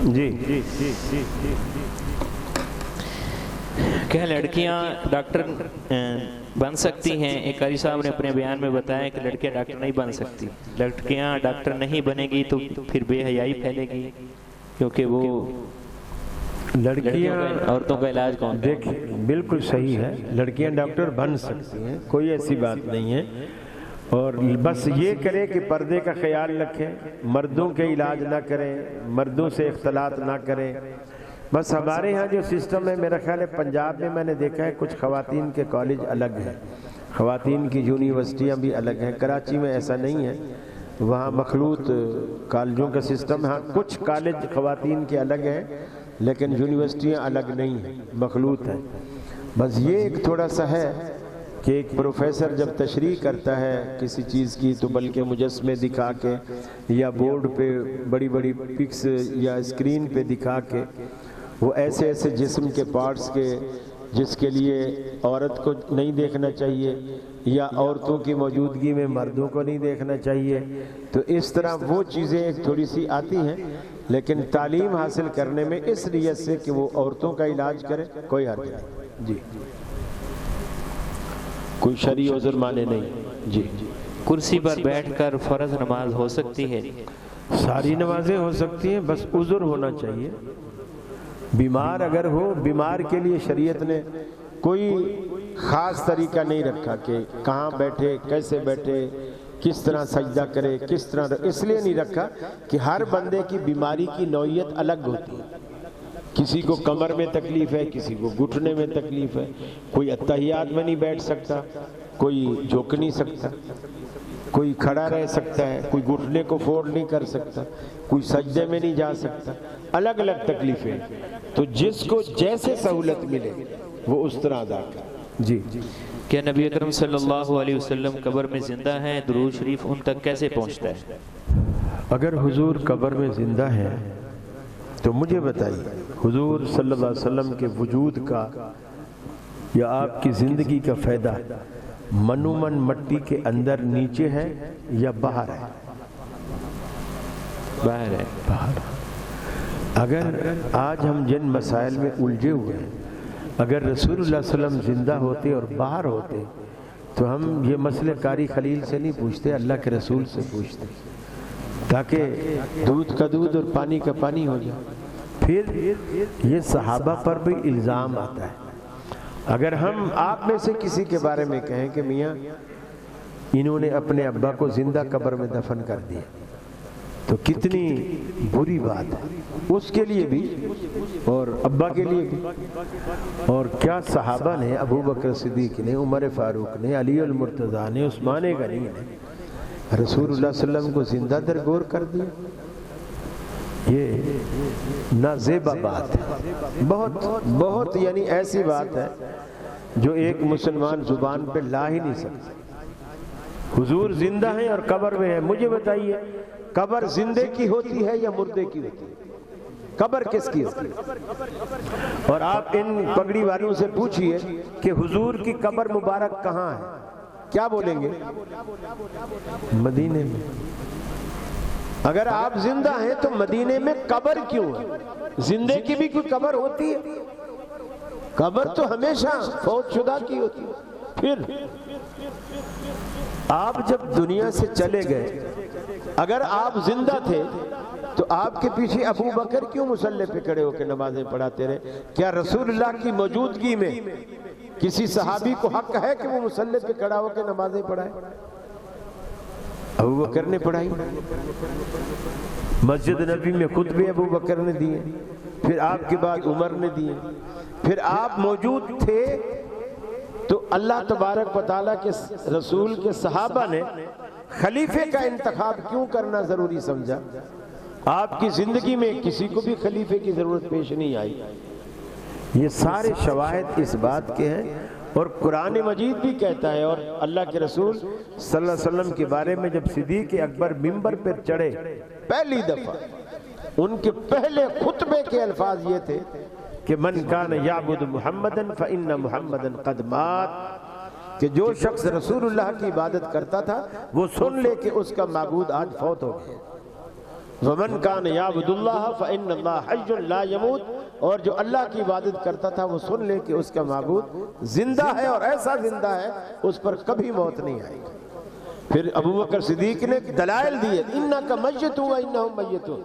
جی کیا لڑکیاں ڈاکٹر بن سکتی ہیں؟ ایک قاری صاحب نے اپنے بیان میں بتایا کہ لڑکیاں ڈاکٹر نہیں بن سکتی۔ لڑکیاں ڈاکٹر نہیں بنے گی تو پھر بے حیائی پھیلے گی، کیونکہ وہ لڑکیاں عورتوں کا علاج کون؟ دیکھیں بالکل صحیح ہے، لڑکیاں ڈاکٹر بن سکتی ہیں، کوئی ایسی بات نہیں ہے، اور بس یہ کرے کہ پردے کا خیال رکھیں، مردوں کے علاج نہ کریں، مردوں سے اختلاط نہ کریں۔ بس ہمارے ہاں جو سسٹم ہے، میرا خیال ہے پنجاب میں نے دیکھا ہے کچھ خواتین کے کالج الگ ہیں، خواتین کی یونیورسٹیاں بھی الگ ہیں۔ کراچی میں ایسا نہیں ہے، وہاں مخلوط کالجوں کا سسٹم ہے۔ ہاں کچھ کالج خواتین کے الگ ہیں لیکن یونیورسٹیاں الگ نہیں ہیں، مخلوط ہیں۔ بس یہ ایک تھوڑا سا ہے کہ ایک پروفیسر جب تشریح کرتا ہے کسی چیز کی تو بلکہ مجسمے دکھا کے یا بورڈ پہ بڑی بڑی پکس یا اسکرین پہ دکھا کے وہ ایسے ایسے جسم کے پارٹس کے جس کے لیے عورت کو نہیں دیکھنا چاہیے یا عورتوں کی موجودگی میں مردوں کو نہیں دیکھنا چاہیے، تو اس طرح وہ چیزیں ایک تھوڑی سی آتی ہیں، لیکن تعلیم حاصل کرنے میں اس نیت سے کہ وہ عورتوں کا علاج کرے کوئی حرج نہیں۔ جی کوئی شرعی عذر مانے نہیں۔ جی کرسی پر بیٹھ کر فرض نماز ہو سکتی ہے؟ ساری نمازیں ہو سکتی ہیں، بس عذر ہونا چاہیے۔ بیمار اگر ہو، بیمار کے لیے شریعت نے کوئی خاص طریقہ نہیں رکھا کہ کہاں بیٹھے، کیسے بیٹھے، کس طرح سجدہ کرے، کس طرح، اس لیے نہیں رکھا کہ ہر بندے کی بیماری کی نوعیت الگ ہوتی ہے۔ کسی کو کمر میں تکلیف ہے، کسی کو گھٹنے میں تکلیف ہے، کوئی اتحیات میں نہیں بیٹھ سکتا، کوئی جھک نہیں سکتا، کوئی کھڑا رہ سکتا ہے، کوئی گھٹنے کو فولڈ نہیں کر سکتا، کوئی سجدے میں نہیں جا سکتا، الگ الگ تکلیفیں۔ تو جس کو جیسے سہولت ملے وہ اس طرح ادا کرے۔ جی کیا نبی اکرم صلی اللہ علیہ وسلم قبر میں زندہ ہیں؟ درود شریف ان تک کیسے پہنچتا ہے؟ اگر حضور قبر میں زندہ ہیں تو مجھے بتائیے حضور صلی اللہ علیہ وسلم کے وجود کا یا آپ کی زندگی کا فائدہ منومن مٹی کے اندر نیچے ہے یا باہر ہے؟ باہر ہے۔ باہر۔ اگر آج ہم جن مسائل میں الجھے ہوئے ہیں، اگر رسول اللہ صلی اللہ علیہ وسلم زندہ ہوتے اور باہر ہوتے تو ہم یہ مسئلے قاری خلیل سے نہیں پوچھتے، اللہ کے رسول سے پوچھتے، تاکہ دودھ کا دودھ اور پانی کا پانی ہو جائے۔ پھر یہ صحابہ پر بھی الزام آتا ہے۔ اگر ہم آپ میں سے کسی کے بارے میں کہیں کہ میاں انہوں نے اپنے ابا کو زندہ قبر میں دفن کر دیا، تو کتنی بری بات ہے اس کے لیے بھی اور ابا کے لیے بھی. اور کیا صحابہ نے، ابو بکر صدیق نے، عمر فاروق نے، علی المرتضیٰ نے، عثمان غنی نے رسول اللہ صلی اللہ علیہ وسلم کو زندہ درگور کر دیا. یہ نازیبا بات ہے، بہت بہت یعنی ایسی بات ہے جو ایک مسلمان زبان پہ لا ہی نہیں سکتا. حضور زندہ ہیں اور قبر میں ہیں. مجھے بتائیے قبر زندے کی ہوتی ہے یا مردے کی ہوتی ہے؟ قبر کس کی ہوتی ہے؟ اور آپ ان پگڑی والوں سے پوچھئے کہ حضور کی قبر مبارک کہاں ہے، کیا بولیں گے؟ مدینے میں. اگر آپ زندہ ہیں تو مدینے میں قبر کیوں ہے؟ زندے کی بھی کوئی قبر ہوتی ہے؟ قبر تو ہمیشہ فوت شدہ کی ہوتی ہے. پھر آپ جب دنیا سے چلے گئے، اگر آپ زندہ تھے تو آپ کے پیچھے ابو بکر کیوں مصلی پہ کھڑے ہو کے نمازیں پڑھاتے رہے؟ کیا رسول اللہ کی موجودگی میں کسی صحابی کو حق ہے کہ وہ مصلی پہ کھڑا ہو کے نمازیں پڑھائے؟ ابو بکر نے پڑھائی. مسجد نبی میں خطبے ابو بکر نے دیے، پھر آپ کے بعد عمر نے دیے. پھر آپ موجود تھے تو اللہ تبارک و تعالیٰ کے رسول کے صحابہ نے خلیفے کا انتخاب کیوں کرنا ضروری سمجھا؟ آپ کی زندگی میں کسی کو بھی خلیفے کی ضرورت پیش نہیں آئی. یہ سارے شواہد اس بات کے ہیں، اور قرآن مجید بھی کہتا ہے. اور اللہ کے رسول صلی اللہ علیہ وسلم کے بارے میں جب صدیق اکبر منبر پر چڑھے پہلی دفعہ، ان کے پہلے خطبے کے الفاظ یہ تھے کہ من کان یعبد محمدا فإن محمدا قد مات، کہ جو شخص رسول اللہ کی عبادت کرتا تھا وہ سن لے کہ اس کا معبود آج فوت ہو گیا. ومن کان یعبد اللہ فإن اللہ حی لا یموت، اور جو اللہ کی عبادت کرتا تھا وہ سن لے کہ اس کا معبود زندہ ہے، اور ایسا زندہ ہے اس پر کبھی موت نہیں آئے گی. پھر ابو بکر صدیق نے دلائل دیے، انک میت و انہم میتون.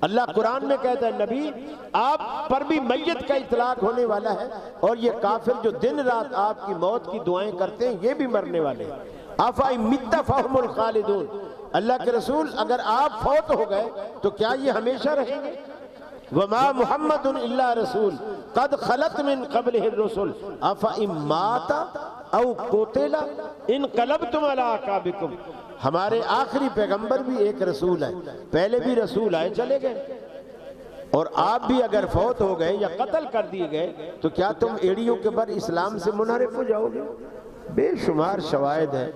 اللہ قرآن میں کہتا ہے نبی آپ پر بھی میت کا اطلاق ہونے والا ہے، اور یہ کافر جو دن رات آپ کی موت کی دعائیں کرتے ہیں یہ بھی مرنے والے ہیں. افإن مت فهم الخالدون. اللہ کے رسول اگر آپ فوت ہو گئے تو کیا یہ ہمیشہ رہیں گے؟ وما محمد الا رسول قد خلت من قبلہ الرسل افإن مات او قتل انقلبتم علی اعقابکم. ہمارے آخری پیغمبر بھی ایک رسول ہے، پہلے بھی رسول آئے چلے گئے، اور آپ بھی اگر فوت ہو گئے یا قتل کر دیے گئے تو کیا تم ایڑیوں کے بر اسلام سے منحرف ہو جاؤ گے؟ بے شمار شواہد ہیں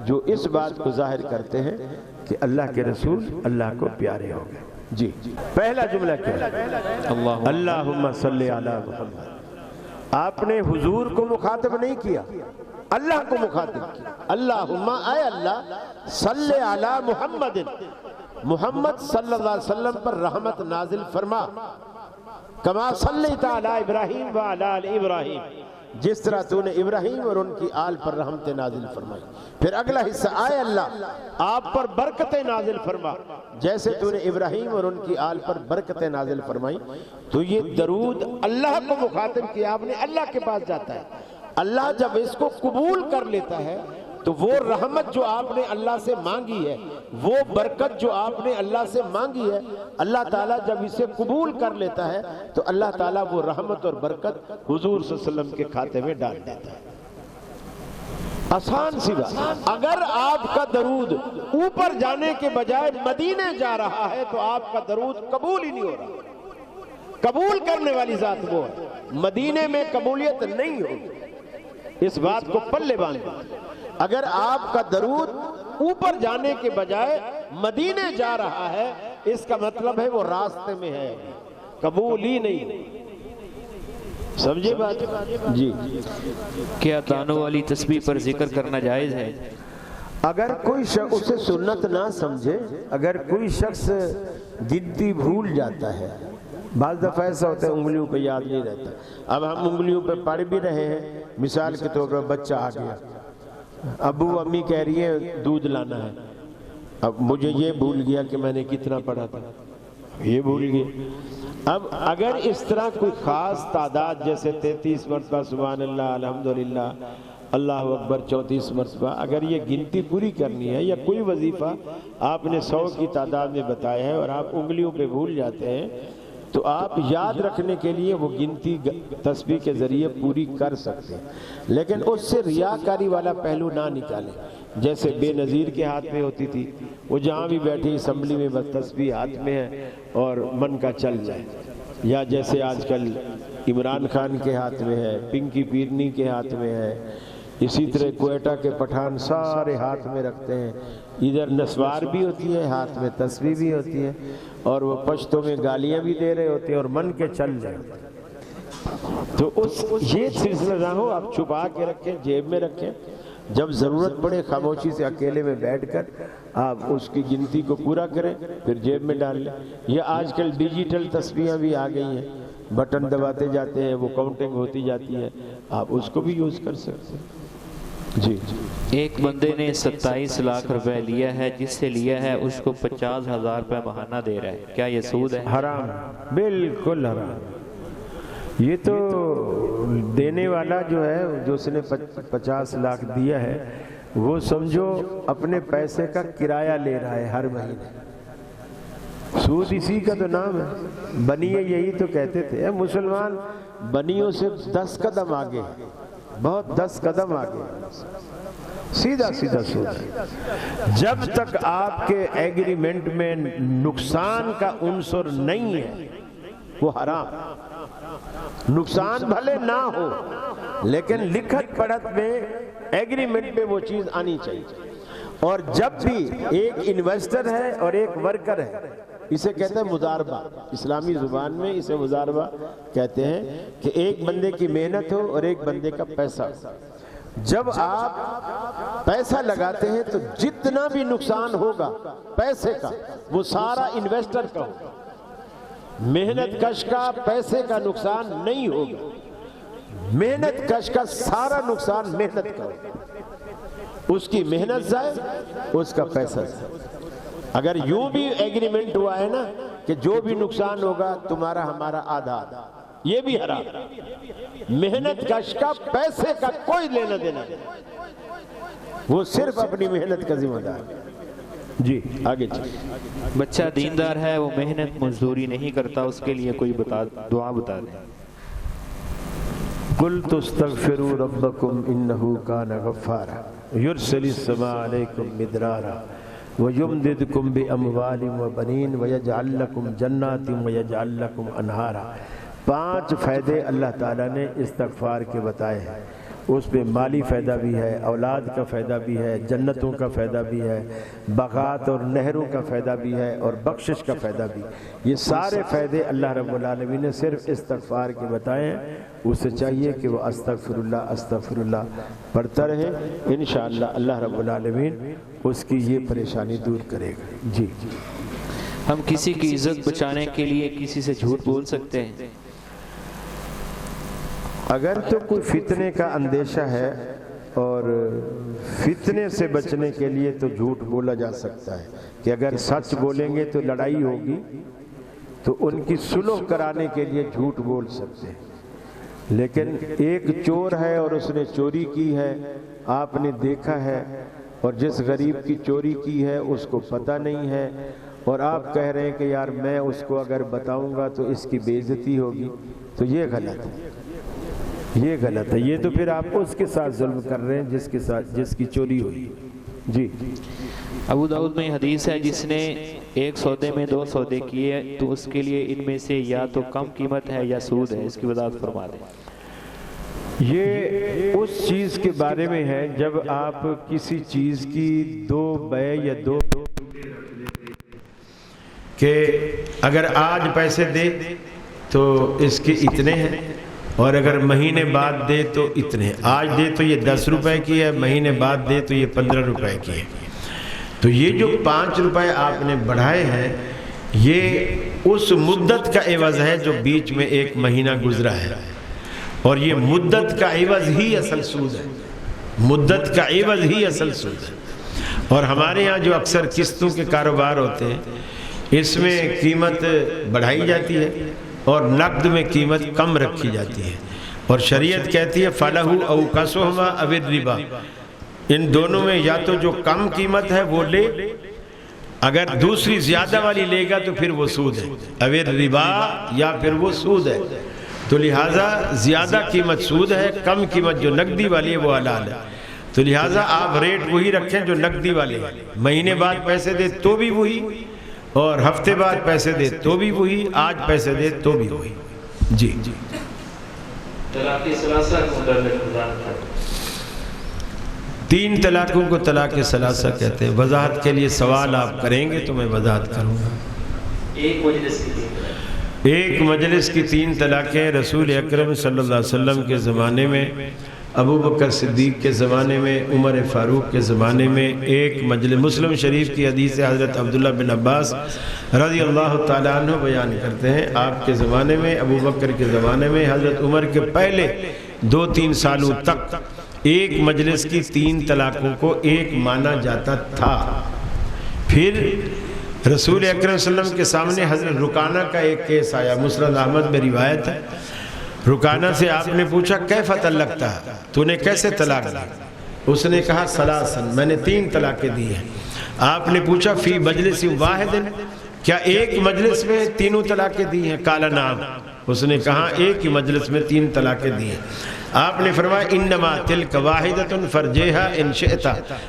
جو اس بات کو ظاہر کرتے ہیں کہ اللہ کے رسول اللہ کو پیارے ہو گئے. جی پہلا جملہ کیا ہے؟ اللہم صلی علی محمد. آپ نے حضور کو مخاطب نہیں کیا، اللہ کو مخاطب کیا. اللہم اے اللہ صلی علی محمد، محمد صلی اللہ علیہ وسلم پر رحمت نازل فرما. کما صلیت علی ابراہیم وعلی آل ابراہیم، جس طرح تو نے ابراہیم اور ان کی آل پر رحمت نازل فرمائی. پھر اگلا حصہ آئے اللہ آپ پر برکتیں نازل فرما، جیسے تو نے ابراہیم اور ان کی آل پر برکتیں نازل فرمائی. تو یہ درود اللہ کو مخاطب کیا آپ نے، اللہ کے پاس جاتا ہے. اللہ جب اس کو قبول کر لیتا ہے تو وہ رحمت جو آپ نے اللہ سے مانگی ہے، وہ برکت جو آپ نے اللہ سے مانگی ہے، اللہ تعالیٰ جب اسے قبول کر لیتا ہے تو اللہ تعالیٰ وہ رحمت اور برکت حضور صلی اللہ علیہ وسلم کے کھاتے میں ڈال دیتا ہے. آسان سی بات. اگر آپ کا درود اوپر جانے کے بجائے مدینے جا رہا ہے تو آپ کا درود قبول ہی نہیں ہو رہا. قبول کرنے والی ذات وہ ہے، مدینے میں قبولیت نہیں ہوگی. اس بات کو پلے باندھ. اگر آپ کا درود اوپر جانے کے بجائے مدینے جا رہا ہے اس کا مطلب ہے وہ راستے میں ہے، قبول ہی نہیں. سمجھے بات؟ جی. کیا دانوں والی تسبیح پر ذکر کرنا جائز ہے؟ اگر کوئی شخص اسے سنت نہ سمجھے، اگر کوئی شخص گنتی بھول جاتا ہے، بعض دفعہ ایسا ہوتا ہے انگلیوں پہ یاد نہیں رہتا. اب ہم انگلیوں پہ پڑھ بھی رہے ہیں، مثال کے طور پر بچہ آ گیا، ابو امی کہہ رہی ہے دودھ لانا ہے، اب مجھے یہ بھول گیا کہ میں نے کتنا پڑھا تھا، یہ بھول گیا. اب اگر اس طرح کوئی خاص تعداد جیسے 33 مرتبہ سبحان اللہ الحمدللہ اللہ اکبر 34 مرتبہ. اگر یہ گنتی پوری کرنی ہے یا کوئی وظیفہ آپ نے 100 کی تعداد میں بتایا ہے اور آپ انگلیوں پہ بھول جاتے ہیں تو آپ یاد رکھنے کے لیے وہ گنتی تسبیح کے ذریعے پوری کر سکتے ہیں، لیکن اس سے ریاکاری والا پہلو نہ نکالیں. جیسے بے نظیر کے ہاتھ میں ہوتی تھی، وہ جہاں بھی بیٹھی اسمبلی میں بس تسبیح ہاتھ میں ہے اور من کا چل جائے. یا جیسے آج کل عمران خان کے ہاتھ میں ہے، پنکی پیرنی کے ہاتھ میں ہے، اسی طرح کوئٹہ کے پٹھان سارے ہاتھ میں رکھتے ہیں. ادھر نسوار بھی ہوتی ہے، ہاتھ میں تسبیح بھی ہوتی ہے، اور وہ پشتوں میں گالیاں بھی دے رہے ہوتے ہیں اور من کے چل جائیں. تو یہ سلسلہ نہ ہو، آپ چھپا کے رکھیں، جیب میں رکھیں. جب ضرورت پڑے خاموشی سے اکیلے میں بیٹھ کر آپ اس کی گنتی کو پورا کریں، پھر جیب میں ڈال لیں. یہ آج کل ڈیجیٹل تسبیحیں بھی آ گئی ہیں، بٹن دباتے جاتے ہیں، وہ کاؤنٹنگ ہوتی جاتی ہے، آپ اس کو بھی یوز کر سکتے ہیں. جی ایک بندے نے 27 لاکھ روپے لیا ہے، جس سے لیا ہے اس کو 50,000 روپے ماہانہ دے رہا ہے، کیا یہ سود ہے؟ حرام، بالکل حرام. یہ تو دینے والا جو ہے، جو اس نے 50 لاکھ دیا ہے، وہ سمجھو اپنے پیسے کا کرایہ لے رہا ہے ہر مہینے. سود اسی کا تو نام ہے. بنیے یہی تو کہتے تھے، مسلمان بنیوں سے 10 قدم آگے، بہت 10 قدم آگے، سیدھا سیدھا سود. جب تک آپ کے ایگریمنٹ میں نقصان کا عنصر نہیں ہے وہ حرام. نقصان بھلے نہ ہو لیکن لکھت پڑھت میں ایگریمنٹ میں وہ چیز آنی چاہیے. اور جب بھی ایک انویسٹر ہے اور ایک ورکر ہے، اسے کہتے ہیں مضاربہ. اسلامی زبان میں اسے مضاربہ کہتے ہیں کہ ایک بندے کی محنت ہو اور ایک بندے کا پیسہ ہو. جب آپ پیسہ لگاتے ہیں تو جتنا بھی نقصان ہوگا پیسے کا وہ سارا انویسٹر کا ہوگا. محنت کش کا پیسے کا نقصان نہیں ہوگا. محنت کش کا سارا نقصان محنت کا ہوگا. اس کی محنت ضائع، اس کا پیسہ ضائع. اگر یوں بھی ایگریمنٹ ہوا ہے نا کہ جو بھی نقصان ہوگا تمہارا ہمارا آدھا، یہ بھی حرام. محنت کش کا پیسے کا کوئی لینا دینا نہیں، وہ صرف اپنی محنت کا ذمہ دار ہے. جی آگے چلیے. بچہ دیندار ہے، وہ محنت مزدوری نہیں کرتا، اس کے لیے کوئی دعا بتا دیں. قُلْتُ اسْتَغْفِرُوا رَبَّكُمْ إِنَّهُ كَانَ غَفَّارًا يُرْسِلِ السَّمَاءَ عَلَيْكُمْ مِدْرَارًا وَيُمْدِدْكُمْ بِأَمْوَالٍ وَبَنِينَ وَيَجْعَلْ لَكُمْ جَنَّاتٍ وَيَجْعَلْ لَكُمْ أَنْهَارًا. 5 فائدے اللہ تعالیٰ نے استغفار کے بتائے ہیں. اس پہ مالی فائدہ بھی ہے، اولاد کا فائدہ بھی ہے، جنتوں کا فائدہ بھی ہے، باغات اور نہروں کا فائدہ بھی ہے، اور بخشش کا فائدہ بھی. یہ سارے فائدے اللہ رب العالمین نے صرف استغفار کے بتائے ہیں. اسے چاہیے کہ وہ استغفر اللہ پڑھتا رہے. انشاءاللہ اللہ رب العالمین اس کی یہ پریشانی دور کرے گا. جی ہم کسی کی عزت بچانے کے لیے کسی سے جھوٹ بول سکتے ہیں؟ اگر تو کوئی فتنے کا اندیشہ ہے اور فتنے سے بچنے کے لیے تو جھوٹ بولا جا سکتا ہے کہ اگر سچ بولیں گے تو لڑائی ہوگی، تو ان کی صلح کرانے کے لیے جھوٹ بول سکتے ہیں. لیکن ایک چور ہے اور اس نے چوری کی ہے، آپ نے دیکھا ہے، اور جس غریب کی چوری کی ہے اس کو پتہ نہیں ہے، اور آپ کہہ رہے ہیں کہ یار میں اس کو اگر بتاؤں گا تو اس کی بے عزتی ہوگی، تو یہ غلط ہے. یہ غلط ہے. یہ تو پھر آپ اس کے ساتھ ظلم کر رہے ہیں جس کی چوری ہوئی. جی ابو داؤد میں حدیث ہے، جس نے ایک سودے میں 2 سودے کیے تو اس کے لیے ان میں سے یا تو کم قیمت ہے یا سود ہے. اس کی وضاحت فرما دیں. یہ اس چیز کے بارے میں ہے جب آپ کسی چیز کی 2 بے یا 2 کہ اگر آج پیسے دے تو اس کے اتنے ہیں، اور اگر مہینے بعد دے تو اتنے. آج دے تو یہ 10 روپے کی ہے، مہینے بعد دے تو یہ 15 روپے کی ہے. تو یہ جو 5 روپے آپ نے بڑھائے ہیں یہ اس مدت کا عوض ہے جو بیچ میں 1 مہینہ گزرا ہے، اور یہ مدت کا عوض ہی اصل سود ہے. مدت کا عوض ہی اصل سود ہے. اور ہمارے یہاں جو اکثر قسطوں کے کاروبار ہوتے ہیں اس میں قیمت بڑھائی جاتی ہے اور نقد میں قیمت کم رکھی جاتی ہے. اور شریعت کہتی ہے فَلَهُ أَوْ كَسُهُمَا أَوِ الرِّبَا، ان دونوں میں یا تو جو کم قیمت ہے وہ لے، اگر دوسری زیادہ والی لے گا تو پھر وہ سود ہے، اوِ الرِّبَا یا پھر وہ سود ہے۔ تو لہٰذا زیادہ قیمت سود ہے، کم قیمت جو نقدی والی ہے وہ حلال ہے۔ تو لہٰذا آپ ریٹ وہی رکھیں جو نقدی والے ہیں، مہینے بعد پیسے دے تو بھی وہی، اور ہفتے بعد پیسے دے تو بھی وہی، آج پیسے دے تو بھی وہی۔ جی طلاق ثلاثہ کو تین طلاقوں کو طلاق ثلاثہ کہتے ہیں۔ وضاحت کے لیے سوال آپ کریں گے تو میں وضاحت کروں گا۔ ایک مجلس کی تین طلاقیں رسول اکرم صلی اللہ علیہ وسلم کے زمانے میں، ابو بکر صدیق کے زمانے میں، عمر فاروق کے زمانے میں ایک مجلس۔ مسلم شریف کی حدیث حضرت عبداللہ بن عباس رضی اللہ تعالیٰ عنہ بیان کرتے ہیں، آپ کے زمانے میں، ابو بکر کے زمانے میں، حضرت عمر کے پہلے 2-3 سالوں تک ایک مجلس کی تین طلاقوں کو ایک مانا جاتا تھا۔ پھر رسول اکرم صلی اللہ علیہ وسلم کے سامنے حضرت رکانہ کا ایک کیس آیا، مسند احمد میں روایت ہے۔ رکانہ سے آپ نے پوچھا کیف طلقتا، تو نے کیسے طلاق دی؟ اس نے کہا ثلاثاً، میں نے 3 طلاقیں دی ہیں۔ آپ نے پوچھا فی مجلس واحد، کیا ایک مجلس میں تینوں طلاقیں دی ہیں؟ قال نعم، اس نے کہا ایک ہی مجلس میں 3 طلاقیں دی ہیں۔ آپ نے فرمایا انما تلک واحدۃ فرجیہا ان شئت،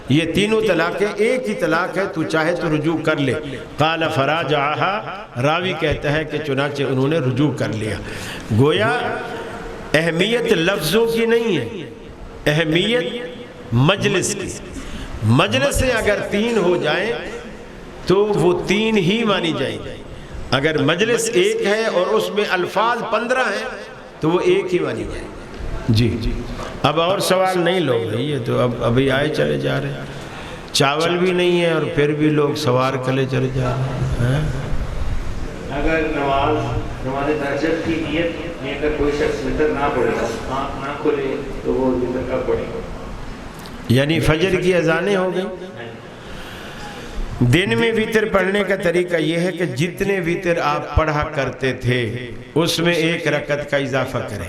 یہ تینوں طلاقیں ایک ہی طلاق ہے، تو چاہے تو رجوع کر لے۔ قال فراجعہا، راوی کہتا ہے کہ چنانچہ انہوں نے رجوع کر لیا۔ گویا اہمیت لفظوں کی نہیں ہے، اہمیت مجلس کی۔ مجلس سے اگر 3 ہو جائیں تو وہ 3 ہی مانی جائیں گے، اگر مجلس ایک ہے اور اس میں الفاظ 15 ہیں تو وہ ایک ہی مانی جائیں گے۔ جی اب اور سوال نہیں لوگ رہی ہے، تو ابھی آئے چلے جا رہے ہیں، چاول بھی نہیں ہے اور پھر بھی لوگ سوار کلے چلے جا رہے ہیں۔ اگر نماز تہجد کی نیت لے کر کوئی شخص وتر نہ پڑھے، آنکھ نہ کھولے، تو وہ وتر کب پڑھے گا؟ یعنی فجر کی اذانیں ہو گئی۔ دن میں وتر پڑھنے کا طریقہ یہ ہے کہ جتنے وتر آپ پڑھا کرتے تھے اس میں 1 رکعت کا اضافہ کریں۔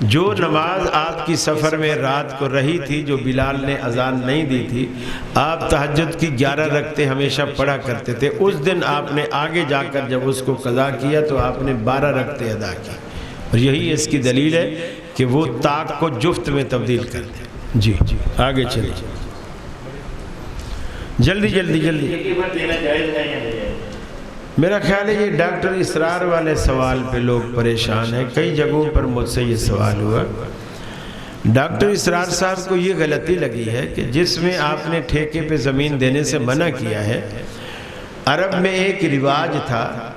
جو نماز آپ کی سفر میں رات کو رہی تھی، جو بلال نے اذان نہیں دی تھی، آپ تہجد کی 11 رکعتیں ہمیشہ پڑھا کرتے تھے، اس دن آپ نے آگے جا کر جب اس کو قضا کیا تو آپ نے 12 رکعتیں ادا کی، اور یہی اس کی دلیل ہے کہ وہ طاق کو جفت میں تبدیل کر دیں۔ جی آگے چلیں، جلدی جلدی جلدی۔ میرا خیال ہے یہ ڈاکٹر اسرار والے سوال پہ لوگ پریشان ہیں، کئی جگہوں پر مجھ سے یہ سوال ہوا۔ ڈاکٹر اسرار صاحب کو یہ غلطی لگی ہے کہ جس میں آپ نے ٹھیکے پہ زمین دینے سے منع کیا ہے، عرب میں ایک رواج تھا،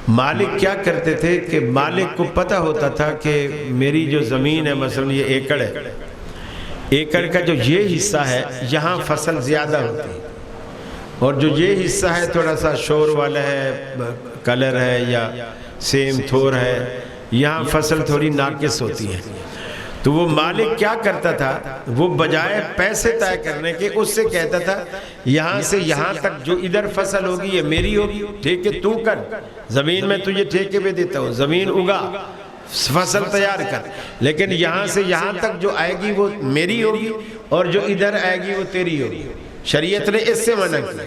مالک کیا کرتے تھے کہ مالک کو پتہ ہوتا تھا کہ میری جو زمین ہے، مثلا یہ ایکڑ ہے، ایکڑ کا جو یہ حصہ ہے یہاں فصل زیادہ ہوتی ہے، اور جو یہ حصہ ہے تھوڑا سا شور والا ہے، کلر ہے یا سیم تھور ہے، یہاں فصل تھوڑی ناقص ہوتی ہے۔ تو وہ مالک کیا کرتا تھا، وہ بجائے پیسے طے کرنے کے اس سے کہتا تھا یہاں سے یہاں تک جو ادھر فصل ہوگی یہ میری ہوگی، ٹھیکے تو کر، زمین میں تجھے ٹھیکے پہ دیتا ہوں، زمین اگا، فصل تیار کر، لیکن یہاں سے یہاں تک جو آئے گی وہ میری ہوگی اور جو ادھر آئے گی وہ تیری ہوگی۔ شریعت نے اس سے منع کیا،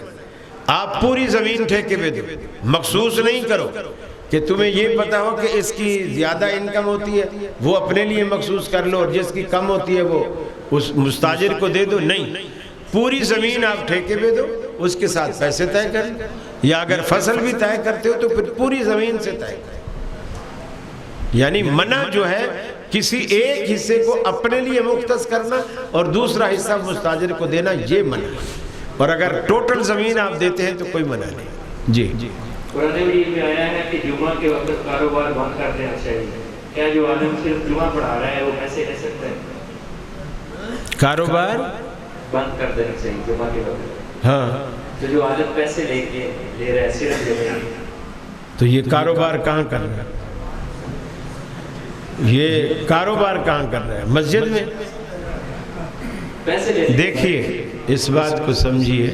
آپ پوری زمین ٹھیکے پہ دو، مخصوص نہیں کرو کہ تمہیں یہ پتا ہو کہ اس کی زیادہ انکم ہوتی ہے وہ اپنے لیے مخصوص کر لو اور جس کی کم ہوتی ہے وہ اس مستاجر کو دے دو، نہیں، پوری زمین آپ ٹھیکے پہ دو، اس کے ساتھ پیسے طے کر، یا اگر فصل بھی طے کرتے ہو تو پھر پوری زمین سے طے کر۔ یعنی منع جو ہے کسی ایک حصے کو اپنے لیے مختص کرنا اور دوسرا حصہ مستاجر کو دینا، یہ منع ہے، اور اگر ٹوٹل زمین آپ دیتے ہیں تو کوئی منع نہیں۔ جی قرآن مجید میں آیا ہے کہ جمعہ کے وقت کاروبار بند کر دینا چاہیے، کیا جو عالم صرف جمعہ پڑھا رہا ہے وہ پیسے لے سکتا ہے؟ کاروبار بند کر دینا چاہیے جمعہ کے وقت، ہاں، تو جو عالم پیسے لے رہا ہے صرف جمعہ، تو یہ کاروبار کہاں کر رہا ہے؟ یہ کاروبار کہاں کر رہا ہے؟ مسجد میں؟ پیسے لے، دیکھیے اس بات کو سمجھیے،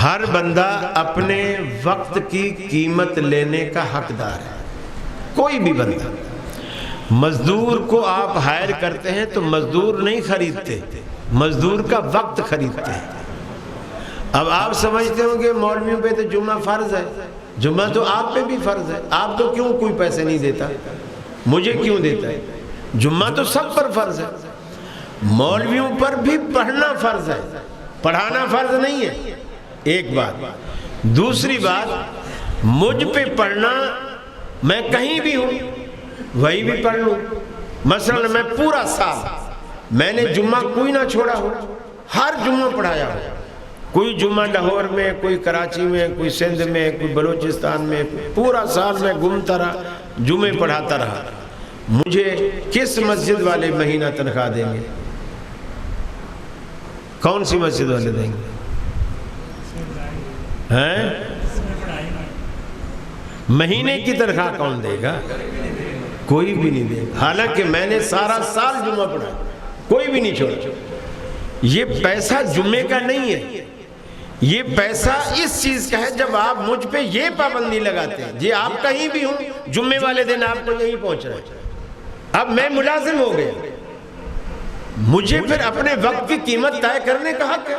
ہر بندہ اپنے وقت کی قیمت لینے کا حقدار ہے۔ کوئی بھی بندہ. مزدور کو آپ ہائر کرتے ہیں تو مزدور نہیں خریدتے، مزدور کا وقت خریدتے ہیں. اب آپ سمجھتے ہوں کہ مولویوں پہ تو جمعہ فرض ہے، جمعہ تو آپ پہ بھی فرض ہے، آپ تو کیوں کوئی پیسے نہیں دیتا، مجھے کیوں دیتا ہے؟ جمعہ تو سب پر فرض ہے. مولویوں پر بھی پڑھنا فرض ہے، پڑھانا فرض نہیں ہے. ایک بات. دوسری بات، مجھ پہ پڑھنا، میں کہیں بھی ہوں وہی بھی پڑھ لوں. مثلا میں پورا سال میں نے جمعہ کوئی نہ چھوڑا ہو، ہر جمعہ پڑھایا ہو. کوئی جمعہ لاہور میں، کوئی کراچی میں، کوئی سندھ میں، کوئی بلوچستان میں، پورا سال میں گھومتا رہا، جمعے پڑھاتا رہا. مجھے کس مسجد والے مہینہ تنخواہ دیں گے؟ کون سی مسجد والے دیں گے؟ ہیں؟ مہینے کی تنخواہ کون دے گا؟ کوئی بھی نہیں دے گا. حالانکہ میں نے سارا سال جمعہ پڑھا، کوئی بھی نہیں چھوڑا. یہ پیسہ جمعے کا نہیں ہے، یہ پیسہ اس چیز کا ہے جب آپ مجھ پہ یہ پابندی لگاتے ہیں جی آپ کہیں بھی ہوں جمعے والے دن آپ کو یہیں پہنچ رہے ہیں. اب میں ملازم ہو گیا، مجھے پھر اپنے وقت کی قیمت طے کرنے کا حق ہے.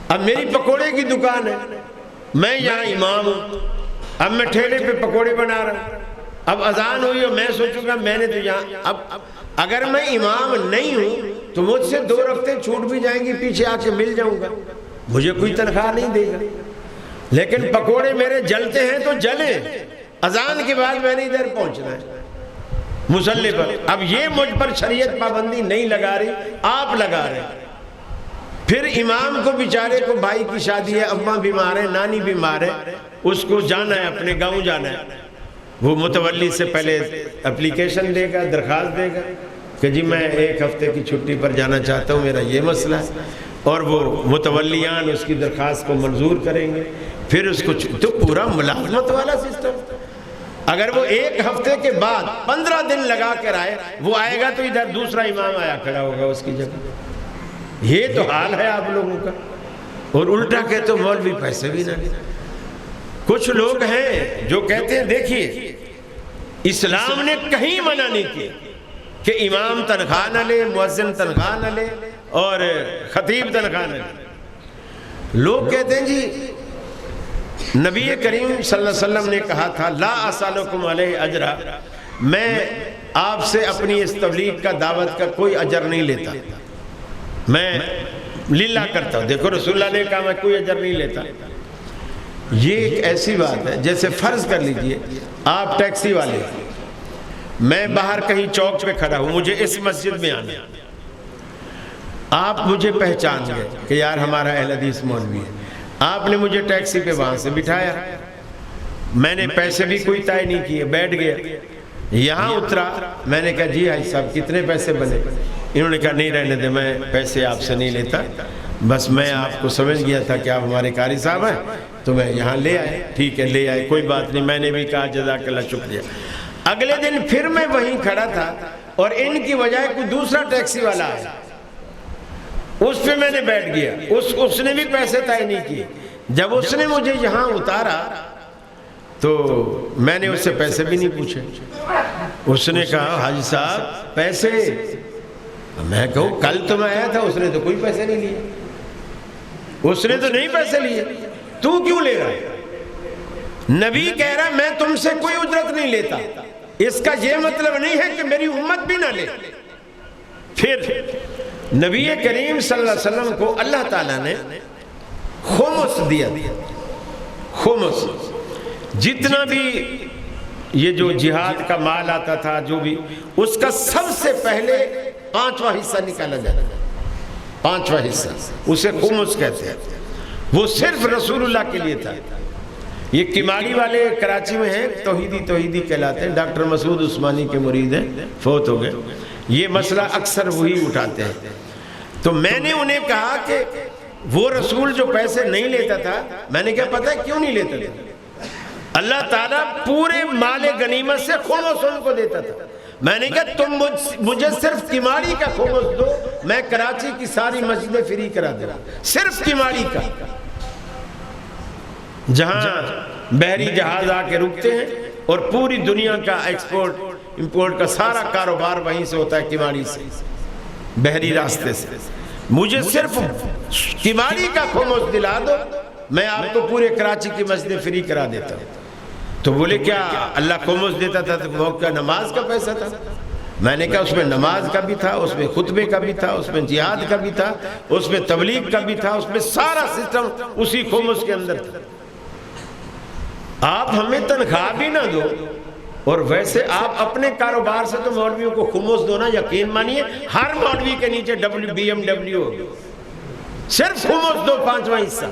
اب میری پکوڑے کی دکان ہے، میں یہاں امام ہوں، اب میں ٹھیلے پہ پکوڑے بنا رہا ہوں. اب اذان ہوئی اور میں سوچوں گا میں نے تو یہاں، اب اگر میں امام نہیں ہوں تو مجھ سے 2 رکعتیں چھوٹ بھی جائیں گی، پیچھے آ کے مل جاؤں گا، مجھے کوئی تنخواہ نہیں دے گا. لیکن پکوڑے میرے جلتے ہیں تو جلیں، اذان کے بعد میں نے ادھر پہنچنا ہے مصلی پر. اب یہ مجھ پر شریعت پابندی نہیں لگا رہی، آپ لگا رہے. پھر امام کو بیچارے کو بھائی کی شادی ہے، اماں بیمار ہے، نانی بیمار ہے، اس کو جانا ہے، اپنے گاؤں جانا ہے. وہ متولی سے پہلے اپلیکیشن دے گا، درخواست دے گا کہ جی میں 1 ہفتے کی چھٹی پر جانا چاہتا ہوں، میرا یہ مسئلہ ہے. اور وہ متولیان اس کی درخواست کو منظور کریں گے. پھر اس کو تو پورا ملازمت والا سسٹم. اگر وہ 1 ہفتے کے بعد 15 دن لگا کر آئے، وہ آئے گا تو ادھر دوسرا امام آیا کھڑا ہوگا اس کی جگہ. یہ تو حال ہے آپ لوگوں کا. اور الٹا کہ تو مولوی پیسے بھی نہ دے. کچھ لوگ ہیں جو کہتے ہیں دیکھیے اسلام نے کہیں منع نہیں کیا کہ امام تنخواہ نہ لے، مؤذن تنخواہ نہ لے اور خطیب تنخواہ نہ لے. لوگ کہتے ہیں جی نبی کریم صلی اللہ علیہ وسلم نے کہا تھا لا اسالکم علیہ اجرا، میں آپ سے اپنی اس تبلیغ کا دعوت کا کوئی اجر نہیں لیتا، میں للہ کرتا ہوں. دیکھو رسول اللہ نے کہا میں کوئی اجر نہیں لیتا. یہ ایک ایسی بات ہے جیسے فرض کر لیجئے آپ ٹیکسی والے، میں باہر کہیں چوک پہ کھڑا ہوں، مجھے اس مسجد میں آنا، آپ مجھے پہچان گئے کہ یار ہمارا اہل حدیث مولوی ہے. آپ نے مجھے ٹیکسی پہ وہاں سے بٹھایا، میں نے پیسے بھی کوئی طے نہیں کیے، بیٹھ گیا. یہاں اترا، میں نے کہا جی بھائی صاحب کتنے پیسے بنے؟ انہوں نے کہا نہیں رہنے دے، میں پیسے آپ سے نہیں لیتا، بس میں آپ کو سمجھ گیا تھا کہ آپ ہمارے قاری صاحب ہیں تو میں یہاں لے آئے. ٹھیک ہے لے آئے، کوئی بات نہیں. میں نے بھی کہا جزاک اللہ شکریہ. اگلے دن پھر میں وہیں کھڑا تھا اور ان کی وجہ کوئی دوسرا ٹیکسی والا آیا، اس پہ میں نے بیٹھ گیا. اس نے بھی پیسے طے نہیں کیے. جب اس نے مجھے یہاں اتارا تو میں نے اس سے پیسے بھی نہیں پوچھے. اس نے کہا حاجی صاحب پیسے، میں کہوں کل تو میں آیا تھا، اس نے تو کوئی پیسے نہیں لیے، اس نے تو نہیں پیسے لیے، تو کیوں لے رہا ہے؟ نبی کہہ رہا میں تم سے کوئی اجرت نہیں لیتا. اس کا یہ مطلب نہیں ہے کہ میری امت بھی نہ لے. پھر نبی کریم صلی اللہ علیہ وسلم کو اللہ تعالیٰ نے خمس دیا. خمس جتنا بھی یہ جو جہاد کا مال آتا تھا، جو بھی اس کا سب سے پہلے 5واں حصہ نکالا جاتا ہے. 5واں حصہ اسے خمس کہتے ہیں. وہ صرف رسول اللہ کے لیے تھا. یہ کماڑی والے کراچی میں ہیں، توحیدی کہلاتے ہیں، ڈاکٹر مسعود عثمانی کے مرید ہیں، فوت ہو گئے. یہ مسئلہ اکثر وہی اٹھاتے ہیں. تو میں نے انہیں کہا کہ وہ رسول جو پیسے نہیں لیتا تھا، میں نے کہا پتہ ہے کیوں نہیں لیتا تھا؟ اللہ تعالیٰ پورے مال غنیمت سے خمس ان کو دیتا تھا. میں نے کہا تم مجھے صرف کماڑی کا خمس دو، میں کراچی کی ساری مسجدیں فری کرا دوں. صرف کماڑی کا، جہاں بحری جہاز آ کے رکتے ہیں اور پوری دنیا کا ایکسپورٹ امپورٹ کا سارا کاروبار وہیں سے ہوتا ہے، کماڑی سے، بحری راستے سے۔ مجھے صرف کماڑی کا خمس دلا دو، میں آپ کو پورے کراچی کی مسجد فری کرا دیتا ہوں۔ تو بولے کیا اللہ خمس دیتا تھا تو وہ کیا نماز کا پیسہ تھا؟ میں نے کہا اس میں نماز کا بھی تھا، اس میں خطبے کا بھی تھا، اس میں جہاد کا بھی تھا، اس میں تبلیغ کا بھی تھا، اس میں سارا سسٹم اسی خمس کے اندر تھا۔ آپ ہمیں تنخواہ بھی نہ دو اور ویسے آپ اپنے کاروبار سے تو مولویوں کو خمس دو نا، یقین مانیے ہر مولوی کے نیچے BMW ہوگی، صرف خمس دو 5واں حصہ،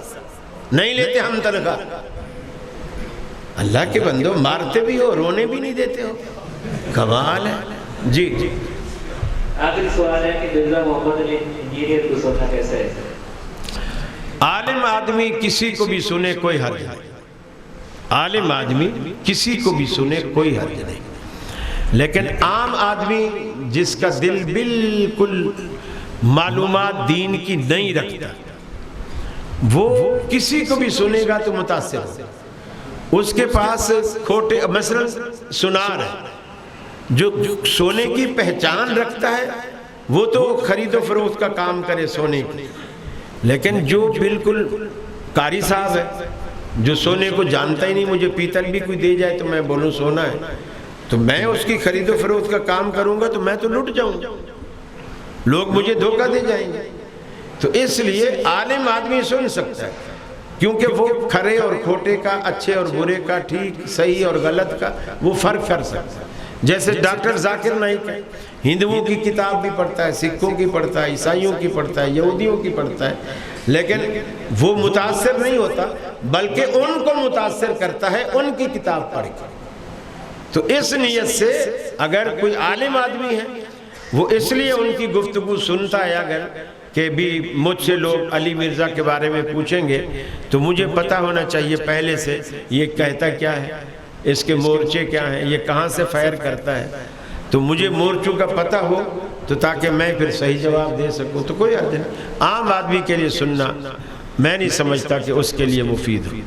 نہیں لیتے ہم تنخواہ۔ اللہ کے بندو مارتے بھی ہو، رونے بھی نہیں دیتے ہو، کمال ہے۔ جی آخری سوال ہے کہ مرزا محمد علی انجینئر کو سننا کیسا ہے؟ عالم آدمی کسی کو بھی سنے کوئی حرج نہیں، عالم آدمی کسی کو بھی سنے کوئی حرج نہیں، لیکن عام آدمی جس کا دل بالکل معلومات دین کی نہیں رکھتا، وہ کسی کو بھی سنے گا تو متاثر ہو۔ اس کے پاس کھوٹے مثلا سنار ہے، جو سونے کی پہچان رکھتا ہے وہ تو خرید و فروخت کا کام کرے سونے کی، لیکن جو بالکل قاری صاحب ہے جو سونے کو جانتا ہی نہیں، مجھے پیتل بھی کوئی دے جائے تو میں بولوں سونا ہے، تو میں اس کی خرید و فروخت کا کام کروں گا تو میں تو لٹ جاؤں گا، لوگ مجھے دھوکہ دے جائیں گے۔ تو اس لیے عالم آدمی سن سکتا ہے، کیونکہ وہ کھرے اور کھوٹے کا، اچھے اور برے کا، ٹھیک صحیح اور غلط کا وہ فرق کر سکتا ہے۔ جیسے ڈاکٹر ذاکر نائک ہے، ہندوؤں کی کتاب بھی پڑھتا ہے، سکھوں کی پڑھتا ہے، عیسائیوں کی پڑھتا ہے، یہودیوں کی پڑھتا ہے، لیکن وہ متاثر نہیں ہوتا بلکہ ان کو متاثر کرتا ہے ان کی کتاب پڑھ کے۔ تو اس نیت سے اگر کوئی عالم آدمی ہے وہ اس لیے ان کی گفتگو سنتا ہے، اگر کہ بھی مجھ سے لوگ علی مرزا کے بارے میں پوچھیں گے تو مجھے پتہ ہونا چاہیے پہلے سے یہ کہتا کیا ہے، اس کے مورچے کیا ہیں، یہ کہاں سے فائر کرتا ہے، تو مجھے مورچوں کا پتہ ہو تو تاکہ میں پھر صحیح جواب دے سکوں۔ تو کوئی حرج نہیں، عام آدمی کے لیے سننا میں نہیں سمجھتا کہ اس کے لیے مفید ہو۔